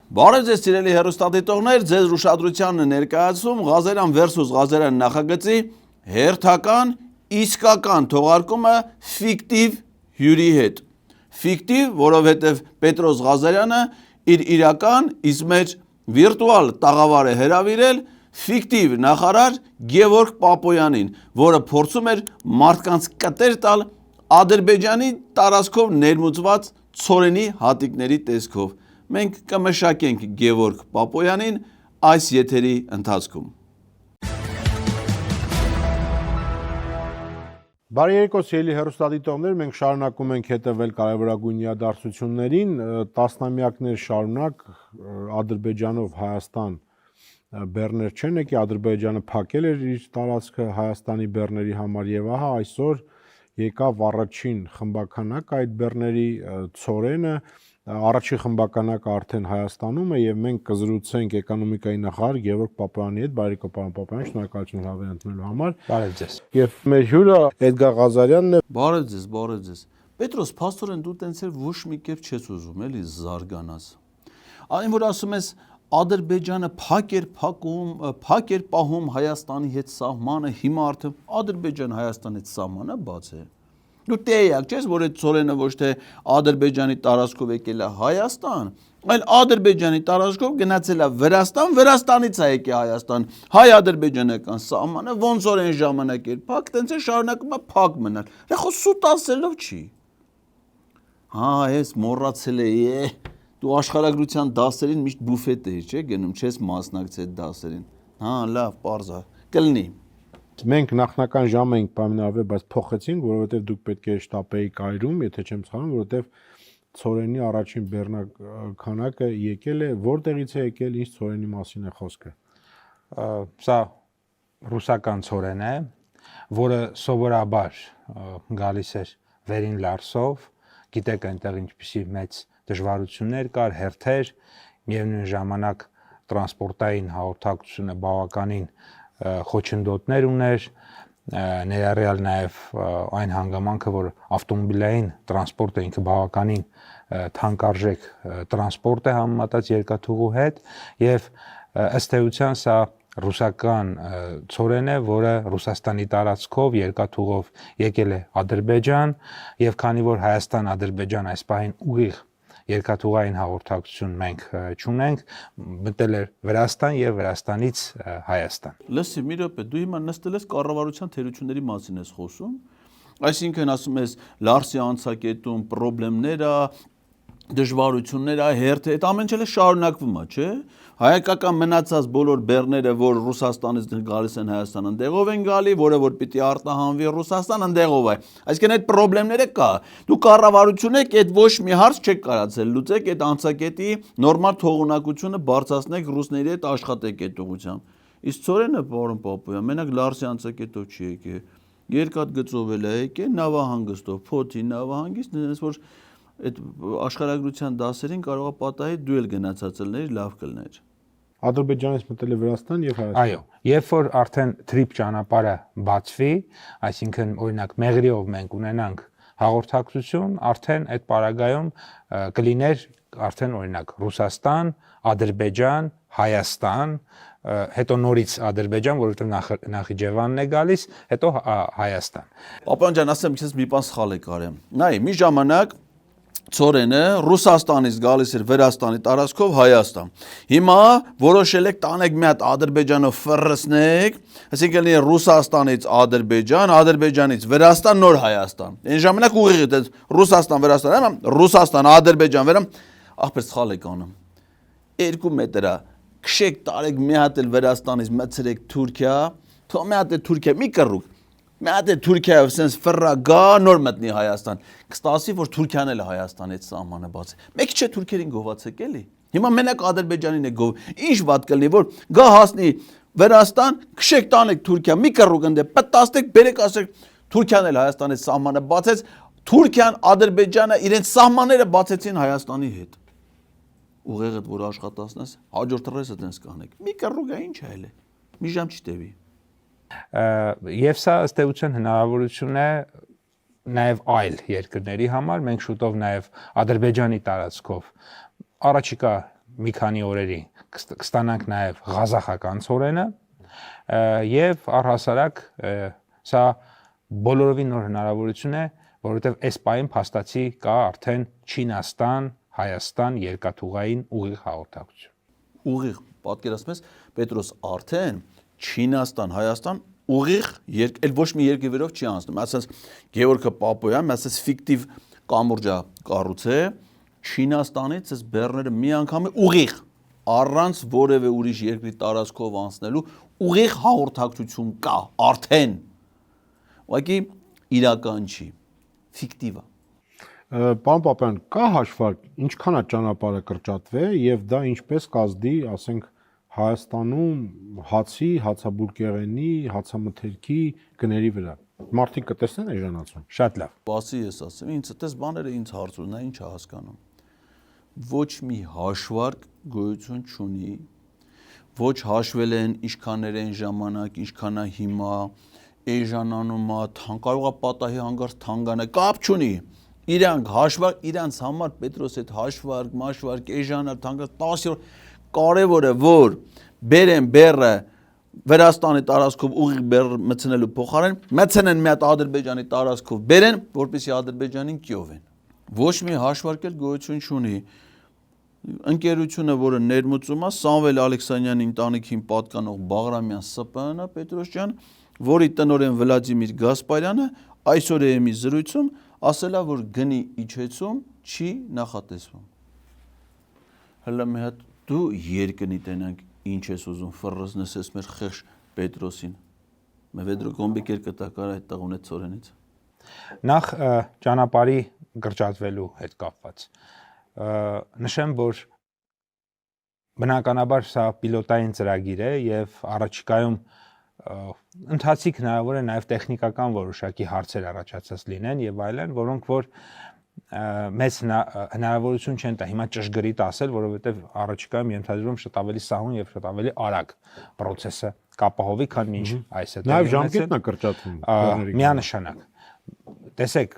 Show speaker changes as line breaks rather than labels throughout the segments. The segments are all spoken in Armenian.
Բարև ձեզ սիրելի հեռուստադիտողներ, ձեզ ուշադրությանն ներկայացում Ղազարյան versus Ղազարյան նախագծի հերթական իսկական թողարկումը ֆիկտիվ հյուրի հետ։ Ֆիկտիվ, որովհետև Պետրոս Ղազարյանը իր իրական, իսկ մեր վիրտուալ տաղավար է հրավիրել ֆիկտիվ նախարար Գևորգ Պապոյանին, որը փորձում էր մարդկանց կտեր տալ Ադրբեջանի տարածքով ներմուծված ցորենի հատիկների տեսքով։ Մենք կմշակենք Գևորգ Պապոյանին այս եթերի ընթացքում։
Բարի երեկո սիրելի հեռուստադիտողներ, մենք շարունակում ենք հետևել կարևորագույն իրադարձություններին, տասնամյակներ շարունակ Ադրբեջանով Հայաստան բեռներ չեն եկել, Ադրբեջանը փակել էր իր տարածքը Հայաստանի բեռների համար եւ ահա այսօր եկավ առաջին խմբականակը այդ բեռների ցորենը, առաջին խմբականակը արդեն Հայաստանում է եւ մենք կզրուցենք էկոնոմիկայի նախարար Գևորգ Պապոյանի հետ, բարի երեկո պարոն Պապոյան, շնորհակալություն հրավեր ընդունելու համար։
Բարև ձեզ։
Եվ մեր հյուրը Էդգար Ղազարյանն է։
Բարև ձեզ։ Պետրոս, փաստորեն դու տենց էլ ոչ մի կերպ չես ուզում, էլի զարգանաս։ Այն որ ասում ես Ադրբեջանը փակ էր պահում Հայաստանի հետ սահմանը, հիմա արդեն Ադրբեջան Հայաստանի հետ սահմանը բաց է։ Դու տեղյակ ես, որ այդ ցորենը ոչ թե Ադրբեջանի տարածքով եկել է Հայաստան, այլ Ադրբեջանի տարածքով գնացել է Վրաստան, Վրաստանից է եկել Հայաստան, հայ-ադրբեջանական սահմանը ոնց որ այն ժամանակ էր փակ, տենց է շարունակում է փակ մնալ։ Դա սուտ ասելով չի։ Հա, ես մոռացել էի, դու աշխարհագրության դասերին միշտ բուֆետ էիր, չէ՞, գնում չես մասնակցել դասերին։ Հա, լավ, պարզ է, կլինի։
Մենք նախնական ժամը էինք պայմանավորվել, բայց փոխեցինք, որովհետև դուք պետք է շտապեիք այրում, եթե չեմ սխալվում, որովհետև ցորենի առաջին բեռնականակը եկել է, որտեղից է եկել, ինչ ցորենի մասին է խոսքը։
Սա ռուսական ցորեն է, որը սովորաբար գալիս էր վերին Լարսով, գիտեք այնտեղ ինչպիսի մեծ դժվարություններ կար, հերթեր, միևնույն ժամանակ տրանսպորտային հաղորդակցությունը բավականին խոչընդոտներ ուներ, ներառյալ նաև այն հանգամանքը, որ ավտոմոբիլային տրանսպորտը ինքը բավականին թանկարժեք տրանսպորտ է համեմատած երկաթուղու հետ եւ ըստ էության սա ռուսական ցորեն է, որը Ռուսաստանի տարածքով երկաթուղով եկել է Ադրբեջան եւ քանի որ Հայաստան-Ադրբեջան այս պահին ուղիղ երկաթուղային հաղորդակցություն մենք չունենք, մտել էր Վրաստան եւ Վրաստանից Հայաստան։
Լսի, մի րոպե, դու հիմա նստել ես կառավարության թերությունների մասին ես խոսում, այսինքն ասում ես Լարսի անցակետում խնդիրները, դժվարությունները, հերթը, այդ ամեն ինչը շարունակվում է, չէ՞։ Հայկական մնացած բոլոր բեռները, որ Ռուսաստանից գալիս են Հայաստան, ընդեղով են գալի, որը որ պիտի արտահանվի Ռուսաստան, ընդեղով է։ Այսինքն այդ խնդիրները կա։ Դու կառավարություն եք, այդ ոչ մի հարց չեք կարացել լուծեք, այդ անցակետի նորմալ թողունակությունը բարձրացնեք ռուսների հետ աշխատեք այդ ուղղությամբ։ Իսկ ցորենը, պարոն Պապոյան, մենակ Լարսի անցակետով չի եկել։ Երկաթ գծով էլ է եկել, նավահանգստով, Փոթի նավահանգիստ, այնպես որ այդ աշխարհագրության դասերին կարող է պատահի դու էլ գնացած ելներ, լավ կլներ։
Ադրբեջանից մտել է Վրաստան եւ Հայաստան։
Այո, երբ որ արդեն թրիփ ճանապարհը բացվի, այսինքն օրինակ Մեղրիով մենք ունենանք հաղորդակցություն, արդեն այդ պարագայում կլիներ արդեն օրինակ Ռուսաստան, Ադրբեջան, Հայաստան, հետո նորից Ադրբեջան, որովհետև Նախիջևանն է գալիս, հետո Հայաստան։
Պապոյան ջան, ասեմ, ես մի բան սխալ եք արել։ Նայ, մի ժամանակ ցորենը Ռուսաստանից գալիս էր Վրաստանի տարածքով Հայաստան։ Հիմա որոշել եք տանեք մի հատ Ադրբեջանով ֆռռցնեք, այսինքն Ռուսաստանից Ադրբեջան, Ադրբեջանից Վրաստան, նոր Հայաստան։ Այն ժամանակ ուղիղ է Ռուսաստան, Վրաստան, Ռուսաստան, Ադրբեջան, վերամ, ախպեր սխալ եք անում։ 2 մետր է, քշեք տարեք մի հատ էլ Վրաստանից մցրեք Թուրքիա, թող մի հատ է Թուրքիա, մի կռուկ։ Մի հատ է Թուրքիայով sense ֆռա գա նոր մտնի Հայաստան։ Կստասի որ Թուրքիան էլ է Հայաստանից սահմանը բաց։ Մեկ չէ թուրքերին գովացեք էլի։ Հիմա մենակ Ադրբեջանին է գով։ Ինչ վատ կլինի որ գա հասնի Վրաստան, քշեք տանեք Թուրքիա, մի կռուկ ընդ պատաստեք, բերեք ասեք Թուրքիան էլ Հայաստանից սահմանը բացեց։ Թուրքիան, Ադրբեջանը իրենց սահմանները բացեցին Հայաստանի հետ։ Ուղեղդ որ աշխատացնես, հաջորդ ռեսը տենց կանեք։ Մի կռուկ է ինչ է էլ։ Մի ժամ չտևի։
Եվ սա ըստ էության հնարավորություն է նաև այլ երկրների համար, մենք շուտով նաև Ադրբեջանի տարածքով առաջիկա մի քանի օրերի կստանանք նաև ղազախական ցորենը եւ առհասարակ սա բոլորովին նոր հնարավորություն է, որովհետեւ այս պահին փաստացի կա արդեն Չինաստան, Հայաստան երկաթուղային ուղիղ հաղորդակցություն։
Ուղիղ, պատկերացնում ես, Պետրոս արդեն Չինաստան, Հայաստան ուղիղ էլ ոչ մի երկրի վերով չի անցնում։ Ասած Գևորգ Պապոյան, ասած ֆիկտիվ կամուրջա կառուցե Չինաստանից այս բեռները մի անգամ ուղիղ առանց որևէ ուրիշ երկրի տարածքով անցնելու ուղիղ հաղորդակցություն կա արդեն։ Ուղղակի իրական չի, ֆիկտիվ է։
Պարոն Պապյան, կա հաշվարկ ինչքան է ճանապարհը կրճատվել եւ դա ինչպես կազդի, ասենք Հայաստանում հացի, հացաբուրկեղենի, հացամթերքի գների վրա։ Մարդիկ կտեսնեն էժանացում։
Շատ լավ։
Բասի ես ասեմ, ինձ այդպես բաները ինձ հարցում, նա ինչ է հասկանում։ Ոչ մի հաշվարկ գոյություն չունի, ոչ հաշվել են ինչքաներ են ժամանակ, ինչքան է հիմա, էժանանում է, կարող է պատահի հանգարց թանկանա, կապ չունի։ Իրանք հաշվարկ, իրանց համար Պետրոս այդ հաշվարկ, մաշվարկ, էժանալ, թանկարծ 10 օր կարևորը որ բերեն բեռը Վրաստանի տարածքով ուղիղ բեռ մցնելու փոխարեն մցնեն մի հատ Ադրբեջանի տարածքով բերեն, որպեսզի Ադրբեջանին կյովեն։ Ոչ մի հաշվարկ էլ գոյություն չունի։ Ընկերությունը, որը ներմուծում է Սամվել Ալեքսանյանի ընտանիքին պատկանող Բաղրամյան ՍՊԸ-ն, Պետրոս ջան, որի տնօրեն Վլադիմիր Գասպարյանը այսօր է մի զրույցում ասել է, որ գնի իջեցում չի նախատեսվում։ Հələ մի հատ դու երկնի տենանք ինչ ես ուզում ֆռզնես ես մեր խեղճ Պետրոսին։ Մևեդրո կոմբիկեր կտակար այդ տղունե ծորենից։
Նախ ճանապարհի կրճատվելու հետ կապված նշեմ, որ բնականաբար սա պիլոտային ծրագիր է եւ առաջիկայում ընթացիկ հնարավոր է նաև տեխնիկական որոշակի հարցեր առաջացած լինեն եւ այլն, որոնք որ մեծ հնարավորություն չեն տա հիմա ճշգրիտ ասել, որովհետեւ առաջիկայում ենթադրում շատ ավելի սահուն եւ շատ ավելի արագ process-ը կապահովի, քան ինչ այս է։
Նաև ժամկետն է կրճատվում։
Միանշանակ։ Տեսեք,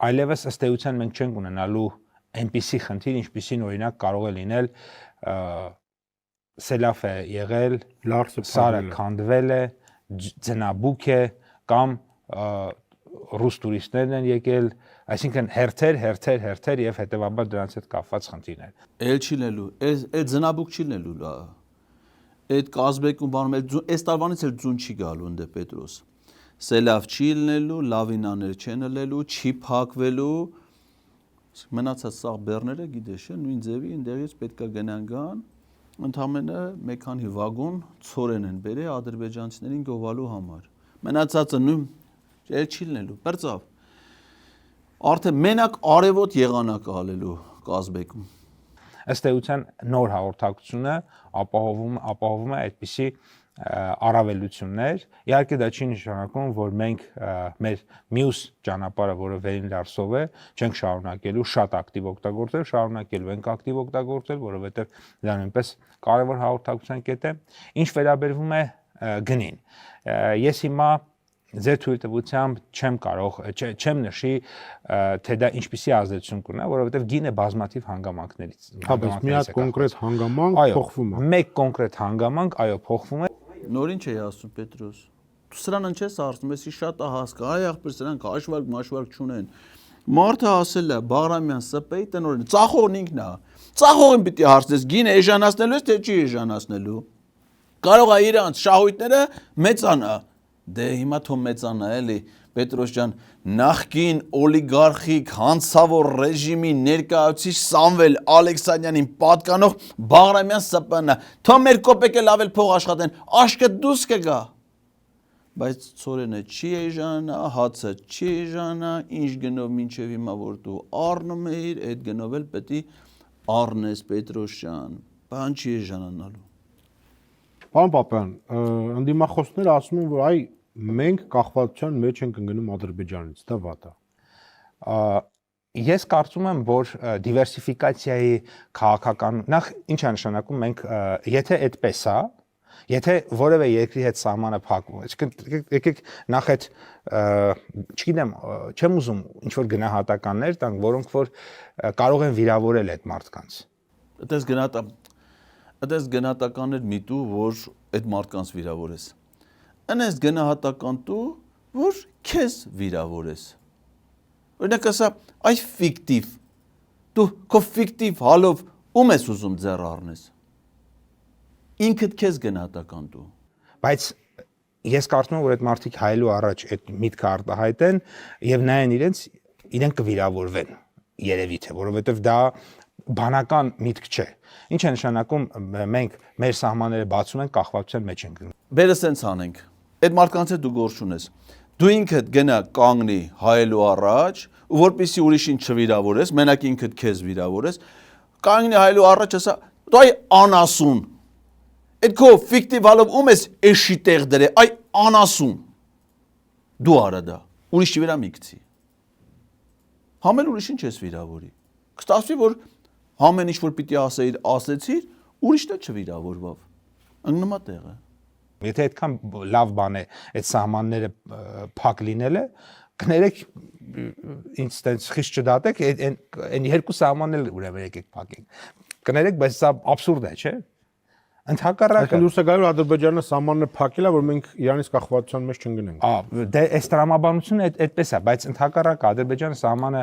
այլևս ըստ էության մենք չենք ունենալու այնպիսի խնդիր, ինչպիսին օրինակ կարող է լինել սելավ է եղել, սարը քանդվել է, ձնաբուք է կամ ռուս տուրիստներն են եկել, այսինքն հերթեր եւ հետեւաբար դրանց հետ կապված խնդիրներ։
Էլ չի լելու, այդ ձնաբուք չի լելու, այդ կազբեկում բանում այս տարվանից էլ ձուն չի գալու ընդ Պետրոս։ Սելավ չի լնելու, լավինաներ չեն լելու, չի փակվելու։ Մնացած սաղ բեռները գիտես, նույն ձևի այնտեղից պետքա գնան գան, ընդամենը մեկ քանի վագոն ցորեն են բերել ադրբեջանցիներին գովալու համար։ Մնացածը նույն էլ չի լինելու, բրծավ։ Արդեն մենակ արևոտ եղանակ ալելու Կազբեկում։
Ըստ էության նոր հաղորդակցությունը ապահովում է այդպիսի առավելություններ։ Իհարկե դա չի նշանակում, որ մենք մեր մյուս ճանապարհը, որը վերին լարսով է, չենք շարունակելու շատ ակտիվ օգտագործել, շարունակելու ենք ակտիվ օգտագործել, որովհետև դա նույնպես կարևոր հաղորդակցության կետ է։ Ինչ վերաբերվում է գնին, ես հիմա ձեր թույլտվությամբ չեմ նշի, թե դա ինչպիսի ազդեցություն կունենա, որովհետև գինը բազմաթիվ հանգամանքներից։
Հա, բայց մի հատ կոնկրետ հանգամանք փոխվում է։
Մեկ կոնկրետ հանգամանք, այո, փոխվում է։
Նորին չի ասում Պետրոս։ Դու սրան չես ասում, էսի շատ է հասկա, այ ախպեր սրանք հաշվարկ մաշվարկ չունեն։ Մարդը ասել է Բաղրամյան ՍՊ-ի տնօրեն, ծախողն ինքն է։ Ծախողին պիտի հարցնես, գինը էժանացնելու ես, թե չի էժանացնելու։ Կարող է իրանց շահույթները մեծանա։ Դե հիմա թող մեծանա էլի Պետրոս ջան, նախկին օլիգարխիկ հանցավոր ռեժիմի ներկայացուցիչ Սամվել Ալեքսանյանին պատկանող Բաղրամյան ՍՊԸ-ն, թող մեր կոպեկը լավել փող աշխատեն, աշկը դուս կգա։ Բայց ցորենը չի էժանա, հացը չի էժանա, ինչ գնով մինչև հիմա որ դու առնում ես, այդ գնով էլ պետք է առնես Պետրոս ջան, բան չի էժանանալու։
Պարոն Պապյան, ընդդիմախոսները ասում են, որ այ մենք կախվածության մեջ ենք ընկնում Ադրբեջանից, դա վատ է։
Ես կարծում եմ, որ դիվերսիֆիկացիայի քաղաքական նախ ինչ է նշանակում մենք եթե այդպես է, եթե որևէ երկրի հետ սահմանը փակվում է, եկեք նախ այդ չգիտեմ, չեմ ուզում ինչ որ գնահատականներ տանք, որոնք որ կարող են վիրավորել այդ մարդկանց։
Այդպես գնահատականներ միտու, որ այդ մարդկանց վիրավորես։ Այնպես գնահատական դու, որ քեզ վիրավորես։ Օրինակ ասա, այս ֆիկտիվ։ Դու քո ֆիկտիվ հալով ում ես ուզում ձեռ առնես։ Ինքդ քեզ գնահատական դու։
Բայց ես կարծում եմ, որ այդ մարդիկ հայելու առաջ այդ միտքը արտահայտեն եւ նայեն իրենք կվիրավորվեն երևի թե, որովհետեւ դա բանական միտք չէ։ Ինչ է նշանակում մենք մեր սահմանները բացում ենք, կախվածության մեջ ենք։
Բերես sense անենք։ Այդ մարդկանց հետ դու գործ ունես։ Դու ինքդ գնա կանգնի հայելու առաջ, ու որպեսզի ուրիշին չվիրավորես, մենակ ինքդ քեզ վիրավորես, կանգնի հայելու առաջ ասա, դու այ անասուն։ Այդ քո ֆիկտիվ հալով ում ես էշի տեղ դրե, այ անասուն։ Դու արա դա, ուրիշի վրա մի գցի։ Համել ուրիշին չես վիրավորի։ Կստացվի, որ ամեն ինչ որ պիտի ասեցիր, ուրիշն էլ չվիրավորվավ։ Ընկնումա տեղը։
Եթե այդքան լավ բան է այդ սահմանները փակ լինելը, կներեք ինձ տենց խիստ չդատեք, այն երկու սահմանն էլ ուրեմն եկեք փակենք։ Կներեք, բայց սա աբսուրդ է, չէ՞։ Ընդհակառակը
դուրս է գալու Ադրբեջանը սահմանները փակել է, որ մենք Իրանից կախվածության մեջ չընկնենք։
Դե այս տրամաբանությունը այդպես է, բայց ընդհակառակը Ադրբեջանը սահմանը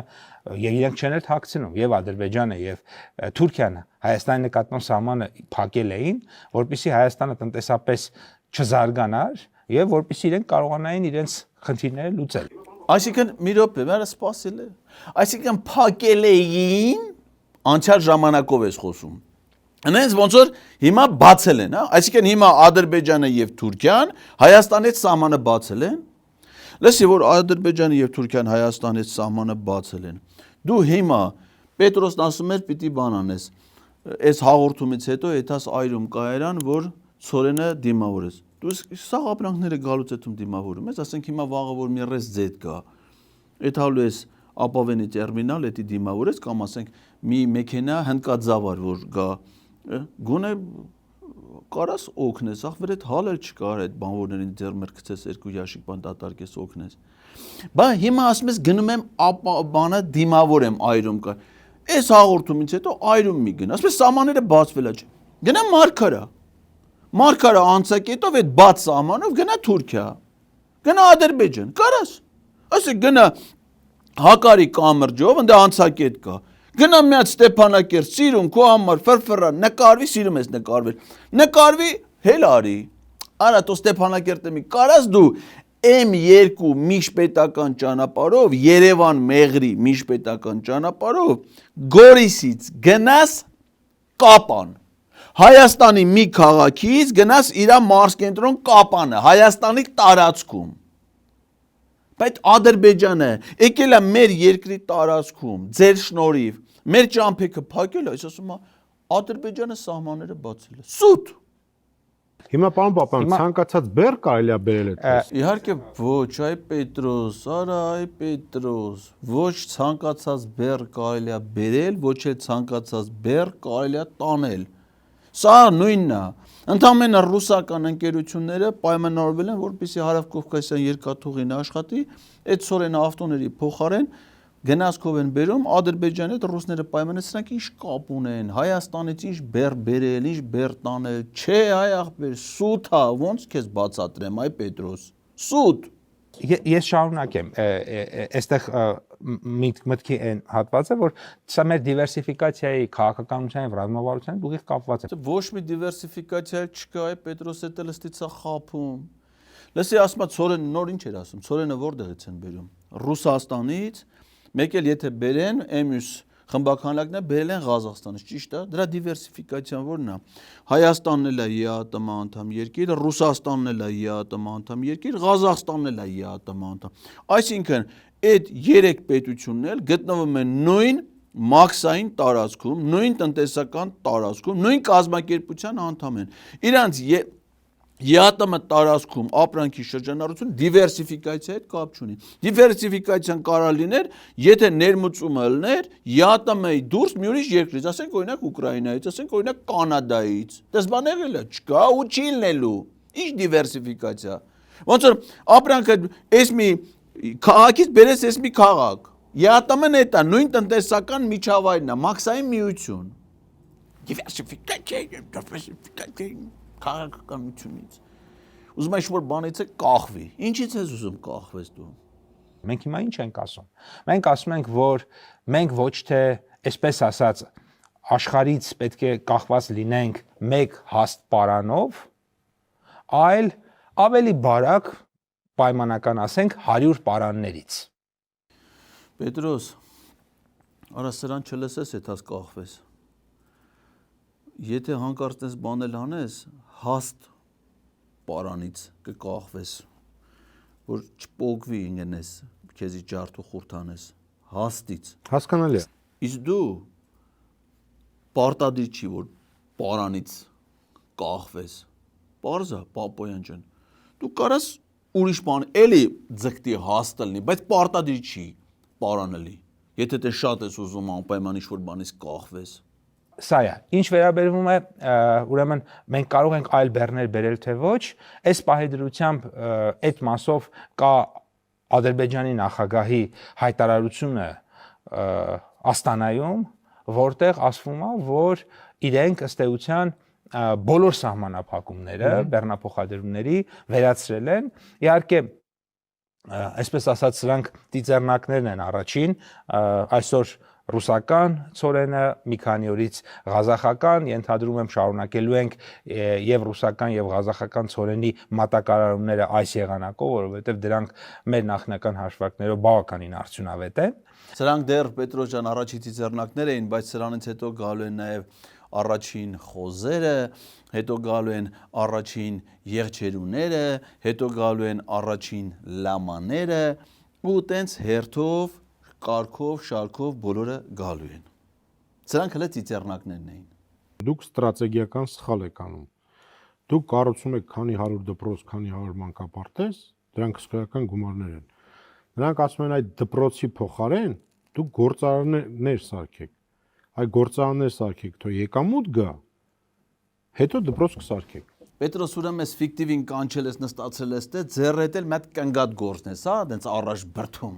եւ իրենք չեն էլ թաքցնում, եւ Ադրբեջանը եւ Թուրքիան Հայաստանի նկատմամբ սահմանը փակել էին, որպեսզի Հայաստանը տնտեսապես չզարգանար եւ որպեսզի իրենք կարողանային իրենց խնդիրները լուծել։
Այսինքն մի րոպե, մերը սպասել է։ Այսինքն փակել էին, անցյալ ժամանակով ես խոսում։ Այնպես ոնց որ հիմա բացել են, հա, այսինքն հիմա Ադրբեջանը եւ Թուրքիան Հայաստանից սահմանը բացել են։ Լսի, որ Ադրբեջանը եւ Թուրքիան Հայաստանից սահմանը բացել են։ Դու հիմա Պետրոսն ասում էր պիտի բան անես։ Այս հաղորդումից հետո եթաս այրում կայարան, որ ծորենը դիմավորես։ Դու սա ապրանքները գալուց հետո դիմավորում ես, ասենք հիմա վաղը որ մի ռես ձետ կա։ Այդ հալու ես ապավենի տերմինալ, էդի դիմավորես կամ ասենք մի մեքենա հնդկաձավար որ գա գոնե կարաս օգնես, ախվեր այդ հալել չկար այդ բանվորներին ձեռ մեր գցես երկու ящик բան դատարկես օգնես։ Բա հիմա ասում ես գնում եմ բանը դիմավոր եմ այրում կա։ Այս հաղորդումից հետո այրում մի գնա, ասում ես սահմանները բացվել է։ Գնա Մարկարա անցակետով այդ բաց սահմանով գնա Թուրքիա։ Գնա Ադրբեջան, կարաս։ Ասեք գնա Հակարի կամրջով, ընդ անցակետ կա։ Գնա միած Ստեփանակերտ, սիրուն, քո համար ֆրֆրա, նկարվի, սիրում ես նկարվել։ Նկարվի, հել արի։ Արա տո Ստեփանակերտը մի կարաս դու M2 միջպետական ճանապարհով, Երևան Մեղրի միջպետական ճանապարհով, Գորիսից գնաս Կապան։ Հայաստանի մի քաղաքից գնաս իր մարզկենտրոն Կապանը, Հայաստանի տարածքում։ Բայց Ադրբեջանը եկել է մեր երկրի տարածքում, ձեր շնորհիվ, մեր ճամփեքը փակել է, այս ասում է Ադրբեջանը սահմանները բացել է։ Սուտ։
Հիմա պարոն Պապյան, ցանկացած բեռ կարելի է բերել այդպես։
Իհարկե ոչ, այ Պետրոս, արա այ Պետրոս, ոչ ցանկացած բեռ կարելի է բերել, ոչ էլ ցանկացած բեռ կարելի է տանել։ Սա նույնն է։ Ընդամենը ռուսական ընկերությունները պայմանավորվել են, որպեսզի հարավկովկասյան երկաթուղին աշխատի, այդ սորենը ավտոների փոխարեն գնացքով են բերում, Ադրբեջանի հետ ռուսները պայմանեցին, սրանք ինչ կապ ունեն, Հայաստանից ինչ բեռ բերել, ինչ բեռ տանել, չէ, այ ախպեր, սուտ է, ոնց քեզ բացատրեմ, այ Պետրոս, սուտ։
Ես շարունակեմ, այստեղ մտքի այն հատվածը, որ սա մեր դիվերսիֆիկացիայի քաղաքականության եւ ռազմավարության ուղիղ կապված է։
Ոչ մի դիվերսիֆիկացիա չկա, այ Պետրոս էդ էլ ստիցա խափում։ Լսի, ասում է Ցորենը նոր ինչ էր ասում, Ցորենը որտեղից են բերում։ Ռուսաստանից, մեկ էլ եթե բերեն, M+ խմբականակն է բերել են Ղազախստանից, ճիշտ է, դրա դիվերսիֆիկացիան որն է։ Հայաստանն էլ է ԵԱՏՄ անդամ երկիր, Ռուսաստանն էլ է ԵԱՏՄ անդամ երկիր, Ղազախստանն էլ է ԵԱՏՄ անդամ։ Այսինքն այդ երեք պետությունն էլ գտնվում են նույն մաքսային տարածքում, նույն տնտեսական տարածքում, նույն կազմակերպության անդամ են։ Իրանց ԵԱՏՄ տարածքում ապրանքի շրջանառություն դիվերսիֆիկացիայի հետ կապ չունի։ Դիվերսիֆիկացիան կարող լիներ, եթե ներմուծումը լիներ ԵԱՏՄ-ի դուրս մի ուրիշ երկրից, ասենք օրինակ Ուկրաինայից, ասենք օրինակ Կանադայից։ Դες բան եղել է, չկա ու չի լինելու։ Ինչ դիվերսիֆիկացիա։ Ոնց որ ապրանքը այս մի քաղաքից բերես այս մի քաղաք։ ԵԱՏՄ-ն է դա նույն տնտեսական միջավայրն է, մաքսային միություն։ քաղաքականությունից։ Ուզում ես որ բանից է կախվի։ Ինչից ես ուզում կախվես դու։
Մենք հիմա ինչ ենք ասում։ Մենք ասում ենք, որ մենք ոչ թե, այսպես ասած, աշխարհից պետք է կախված լինենք մեկ հաստ պարանով, այլ ավելի բարակ պայմանական ասենք 100 պարաններից։
Պետրոս, արա սրան չլսես, եթաս կախվես։ Եթե հանկարծ ես բանել անես, հաստ պարանից կկախվես, որ չպոկվի ինգնես, քեզի ջարդու խուրթանես, հաստից։
Հասկանալի է։
Իսկ դու պարտադիր չի, որ պարանից կախվես։ Պարզա, Պապոյան ջան։ Դու կարաս ուրիշ բան, էլի ձգտի հաստ լինի, բայց պարտադիր չի պարանելի։ Եթե դե շատ ես ուզում անպայման ինչ-որ բանից կախվես։
Սա է, ինչ վերաբերվում է, ուրեմն մենք կարող ենք այլ բեռներ բերել թե ոչ, այս պահի դրությամբ այդ մասով կա Ադրբեջանի նախագահի հայտարարությունը Աստանայում, որտեղ ասվում է, որ իրենք ըստ էության բոլոր սահմանափակումները բեռնափոխադրումների վերացրել են։ Իհարկե, այսպես ասած, սրանք դիցերնակներն են առաջին, այսօր ռուսական ցորենը, մի քանի օրից ղազախական, ենթադրում եմ շարունակելու ենք եւ ռուսական եւ ղազախական ցորենի մատակարարումները այս եղանակով, որովհետեւ դրանք մեր նախնական հաշվարկներով բավականին արդյունավետ են։
Սրանք դեռ Պետրոս ջան առաջի դիցերնակներ էին, բայց սրանից հետո գալու են նաեւ առաջին խոզերը, հետո գալու են առաջին եղջերուները, հետո գալու են առաջին լամաները ու տենց հերթով կարգով, շարքով բոլորը գալու են։ Սրանք հենց ծիծեռնակներն էին։
Դուք ստրատեգիական սխալ եք անում։ Դուք կառուցում եք քանի 100 դպրոց, քանի 100 մանկապարտեզ, դրանք հսկայական գումարներ են։ Նրանք ասում են այդ դպրոցի փոխարեն դուք գործարաններ սարքեք։ Այդ գործարաններ սարքեք, թող եկամուտ գա, հետո դպրոց կսարքեք։
Պետրոս ուրեմն էս ֆիկտիվին կանչել ես, նստացել ես, դե ձեռեթել մեկ կնգատ գործն ես, հա, դենց առաջ բրթում։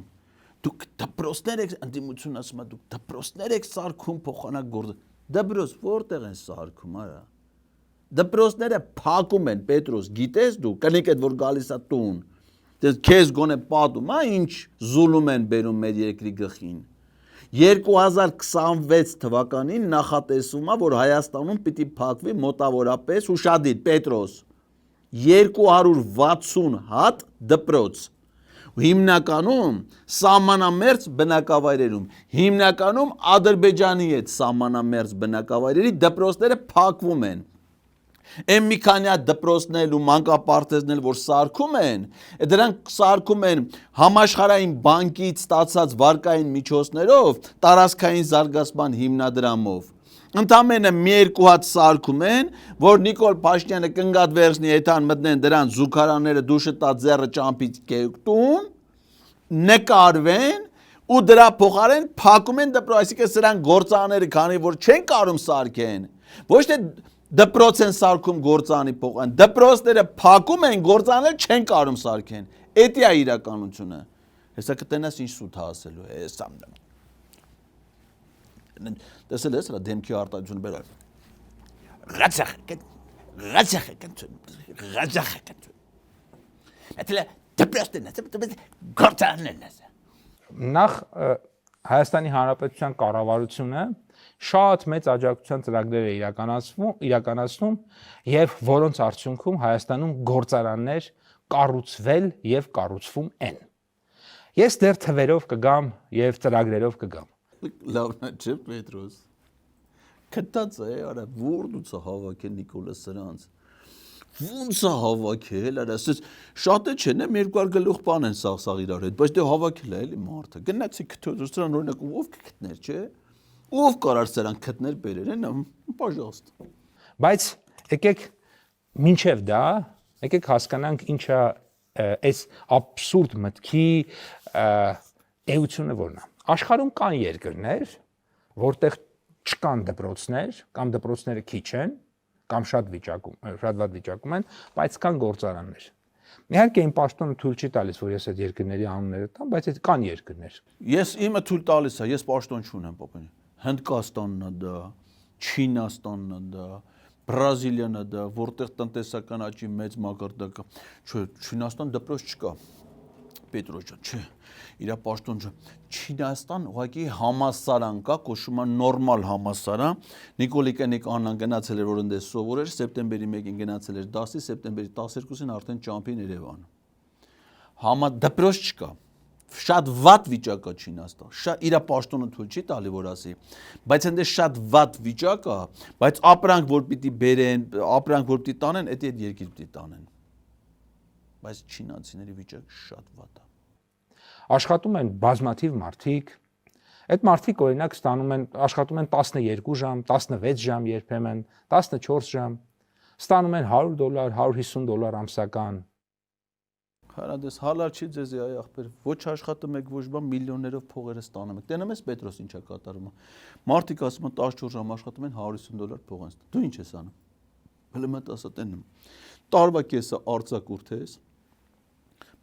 Դուք դպրոցներ եք ընդդիմություն ասում եք, դուք դպրոցներ եք սարքում փոխանակ գործ։ Դպրոց որտեղ են սարքում, արա։ Դպրոցները փակում են, Պետրոս, գիտես դու, կնիկ այդ որ գալիս է տուն։ Դες քեզ գոնե պատում, հա, ինչ զուլում են բերում մեր երկրի գլխին։ 2026 թվականին նախատեսվում է, որ Հայաստանում պիտի փակվի մոտավորապես ուշադիր Պետրոս 260 հատ դպրոց։ Հիմնականում սահմանամերձ բնակավայրերում, հիմնականում Ադրբեջանի հետ սահմանամերձ բնակավայրերի դպրոցները փակվում են։ Եմ մի քանի հատ դպրոցներ ու մանկապարտեզներ, որ սարքում են, դրանք սարքում են համաշխարհային բանկից ստացած վարկային միջոցներով, տարածքային զարգացման հիմնադրամով։ Ընդամենը մի երկու հատ սարքում են, որ Նիկոլ Փաշինյանը կնգատ վերցնի, այդան մտնեն դրան զուգարանները դուշը տա ձեռը ճամփից կեյտուն, նկարվեն ու դրա փոխարեն փակում են դպրոց, այսինքն սրանք գործարանները, քանի որ չեն կարում սարքեն, ոչ թե դպրոց են սարքում գործանի փոխան, դպրոցները փակում են, գործարանները չեն կարում սարքեն։ Էդի է իրականությունը։ Հեսա կտենաս ինչ սուտ հասելու է, հեսա։ Տեսել ես հա դեմքի արտադրությունը բերալ։ Ղազախ։ Այդտեղ դպրոցն է, գործարանն է։
Նախ Հայաստանի Հանրապետության կառավարությունը շատ մեծ աջակցության ծրագրեր է իրականացնում եւ որոնց արդյունքում Հայաստանում գործարաններ կառուցվել եւ կառուցվում են։ Ես դեռ թվերով կգամ եւ ծրագրերով կգամ։
Լավն է, չէ, Պետրոս։ Կտած է, արա, որդուց է հավաքել Նիկոլը սրանց։ Ոնց է հավաքել, արա, ասես շատ է չեն, երկու գլուխ բան են սաղ իրար հետ, բայց դե հավաքել է էլի մարդը։ Գնացի քթոց, սրան օրինակ ով կգտներ, չէ։ Ով կարար սրան քտներ բերեր, են, պաժաստ։
Բայց եկեք մինչև դա, եկեք հասկանանք ինչա այս абսուրդ մտքի էությունը որն է։ Աշխարհում կան երկրներ, որտեղ չկան դպրոցներ, կամ դպրոցները քիչ են, կամ շատ վատ վիճակում են, բայց կան գործարաններ։ Իհարկե իմ պաշտոնը թույլ չի տալիս, որ ես այդ երկրների անունները տամ, բայց այդ կան երկրներ։
Ես իմը թույլ տալիս է, ես պաշտոն չունեմ, պապան։ Հնդկաստանն է դա, Չինաստանն է դա, Բրազիլիան է դա, որտեղ տնտեսական աճի մեծ մակարդակը, Չինաստան դպրոց չկա, Պետրոս ջան, չէ, իր պաշտոն ջան, Չինաստան ուղղակի համալսարան կա, կոչվում է նորմալ համալսարան, Նիկոլիկենիկ Աննան գնացել էր որ ընդես սովորեր, սեպտեմբերի 1-ին գնացել էր 10-ի, սեպտեմբերի 12-ին արդեն ճամփին Երևան։ Դպրոց չկա։ Շատ վատ վիճակ է Չինաստան, շատ իր պաշտոնը թույլ չի տալի որ ասի, բայց այնտեղ շատ վատ վիճակ է, բայց ապրանք որ պիտի բերեն, ապրանք որ պիտի տանեն, դա այդ երկիր պիտի տանեն։ Բայց չինացիների վիճակը շատ վատ է։
Աշխատում են բազմաթիվ մարդիկ, այդ մարդիկ օրինակ աշխատում են 12 ժամ, 16 ժամ երբեմն, 14 ժամ, ստանում են $100, $150 ամսական։
Հարադես հալար չի ձեզի այ ախպեր, ոչ աշխատում եք, ոչ բան միլիոններով փողերը ստանում եք։ Տենում ես Պետրոս ինչա կատարում։ Մարդիկ ասում են 14 ժամ աշխատում են $150 փող են ստանում։ Դու ինչ ես անում։ Հələ մտ ասա տենում։ Տարվա կեսը արձակուրդ ես։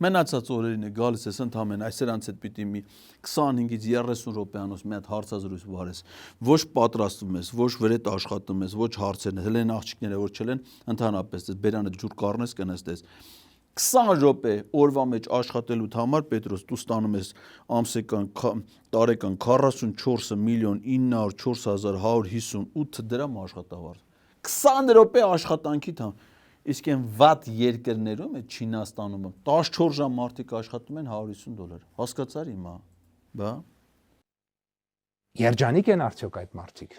Մնացած օրերին է գալիս ես ընդհանրեն այսրանց հետ պիտի մի 25-ից 30 րոպեանոց մի հատ հարցազրույց վարես։ Ոչ պատրաստվում ես, ոչ վրետ աշխատում ես, ոչ հարցերն հենց են աղջիկները որ չեն, ընդհանրապես դες բերանը ջուր կառնես կնստես։ 20 րոպե օրվա մեջ աշխատելուց համար Պետրոս դու ստանում ես ամսական տարեկան 44,904,158 դրամ աշխատավարձ 20 րոպե աշխատանքիդ համ իսկ այն վատ երկրներում է Չինաստանում 14 ժամ մարդիկ աշխատում են $150 հասկացար հիմա բա
Երջանիկ են արդյոք այդ մարդիկ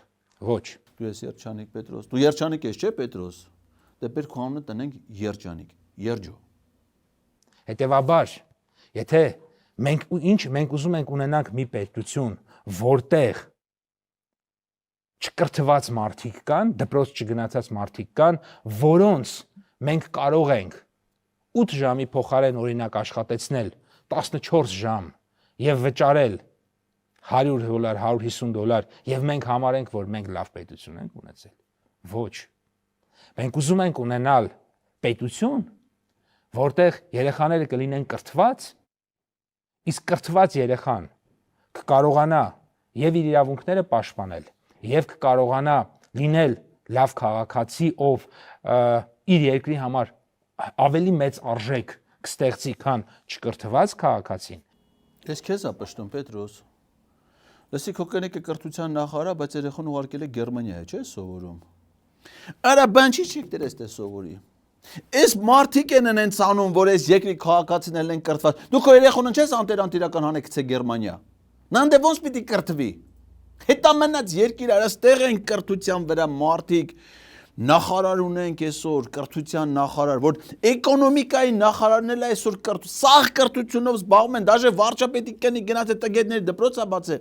ոչ
դու ես երջանիկ Պետրոս դու երջանիկ ես չէ Պետրոս դե պետք է անունը տնենք երջանիկ երջո
Հետևաբար, եթե մենք ուզում ենք ունենանք մի պետություն, որտեղ չկրթված մարդիկ կան, դպրոց չգնացած մարդիկ կան, որոնց մենք կարող ենք 8 ժամի փոխարեն օրինակ աշխատեցնել 14 ժամ եւ վճարել $100, $150 եւ մենք համարենք, որ մենք լավ պետություն ենք ունեցել։ Ոչ։ Մենք ուզում ենք ունենալ պետություն, որտեղ երեխաները կլինեն կրթված, իսկ կրթված երեխան կկարողանա եւ իր իրավունքները պաշտպանել, եւ կկարողանա լինել լավ քաղաքացի, ով իր երկրի համար ավելի մեծ արժեք կստեղծի, քան չկրթված քաղաքացին։
Ես քեզ ապշտում Պետրոս։ Լսի քո կնիկը կրթության նախարար, բայց երեխան ուղարկել է Գերմանիա, չէ՞ սովորում։ Արա բան չի չեք դրես դե սովորի։ Այս մարդիկ են այնց անում, որ այս երկրի քաղաքացիներն են կրթված։ Դու քո երեխան չես անտիրանտիրական հանեք ցե Գերմանիա։ Նանդե ոնց պիտի կրթվի։ Հետա մնաց երկիր արստեղ են կրթության վրա մարդիկ նախարար ունենք այսօր կրթության նախարար, որ էկոնոմիկայի նախարարն էլ այսօր սաղ կրթությունով զբաղվում են, դաժե վարչապետի կնի գնաց է տգետների դպրոցա բացե,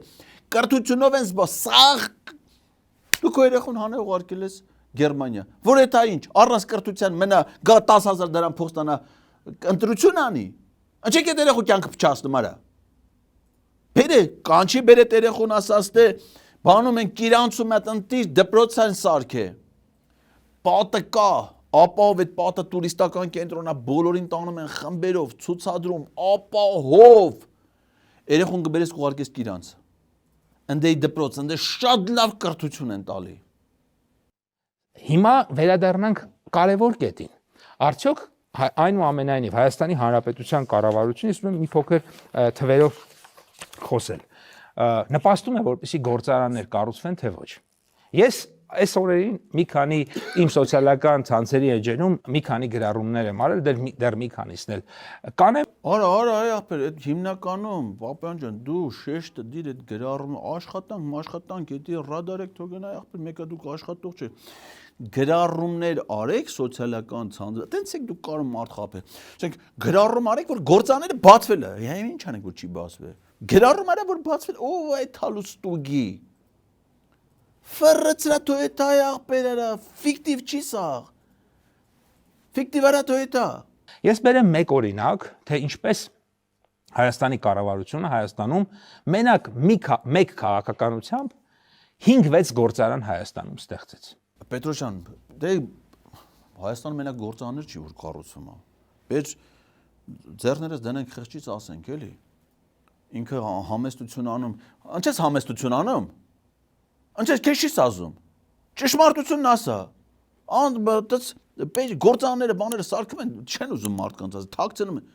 կրթությունով են զբաղ, սաղ դու քո երեխան հանե ուղարկել ես Գերմանիա, որ էտա ինչ, առանց կրթության մնա գա 10,000 դրամ փող ստանա ընտրություն անի, անչեք է երեխու կյանքը փչացնում արա, բերը, կանչի բերը երեխուն ասաց թե բանում են կիրանցում է տնտիր դպրոցան սարք է, պատը կա, ապահով այդ պատը տուրիստական կենտրոնա բոլորին տանում են խմբերով, ցուցադրում, ապահով, երեխուն կբերես կուղարկես կիրանց, ընդեի դպրոց, ընդե շատ լավ կրթություն են տալի,
Հիմա վերադառնանք կարևոր կետին։ Արդյոք այնուամենայնիվ Հայաստանի Հանրապետության կառավարությունը իսկույն մի փոքր թվերով խոսել։ Նպաստում է, որպեսզի գործարաններ կառուցվեն, թե ոչ։ Ես այս օրերին մի քանի իմ սոցիալական ցանցերի էջերում մի քանի գրառումներ եմ արել, դեռ մի քանիսն էլ կանեմ։
Արա, այ ախպեր, այդ հիմնականում, պապյան ջան, դու շեշտը դիր այդ գրառումը աշխատանք, դա ռադարեք թող գնա ախպեր, մեկը դուք աշխատող չէ։ Գրառումներ արեք սոցիալական ցանցը, տենց եք դուք կարող մարդ խափել։ Ասենք գրառում արեք, որ գործաները բացվել է։ Ինչ անենք, որ չի բացվել։ Գրառում արա, որ բացվել, ով այդ հալուստուգի։ Ֆրծրա Toyota ախպերարա, ֆիկտիվ չի սաղ։ Ֆիկտիվ արա Toyota։
Ես բերեմ մեկ օրինակ, թե ինչպես Հայաստանի կառավարությունը Հայաստանում մենակ մեկ քաղաքականությամբ 5-6 գործարան Հայաստանում ստեղծեց։
Պետրոսյան, դե Հայաստանը մենակ գործարաններ չի որ կառուցում է։ Բայց ձեռներս դնենք խղճից ասենք, էլի։ Ինքը համեստություն անում, անչես համեստություն անում։ Անչես քեզ չի սազում։ Ճշմարտությունն ասա։ Գործարանները բաները սարքում են, չեն ուզում մարդկանց ասել, թաքցնում են։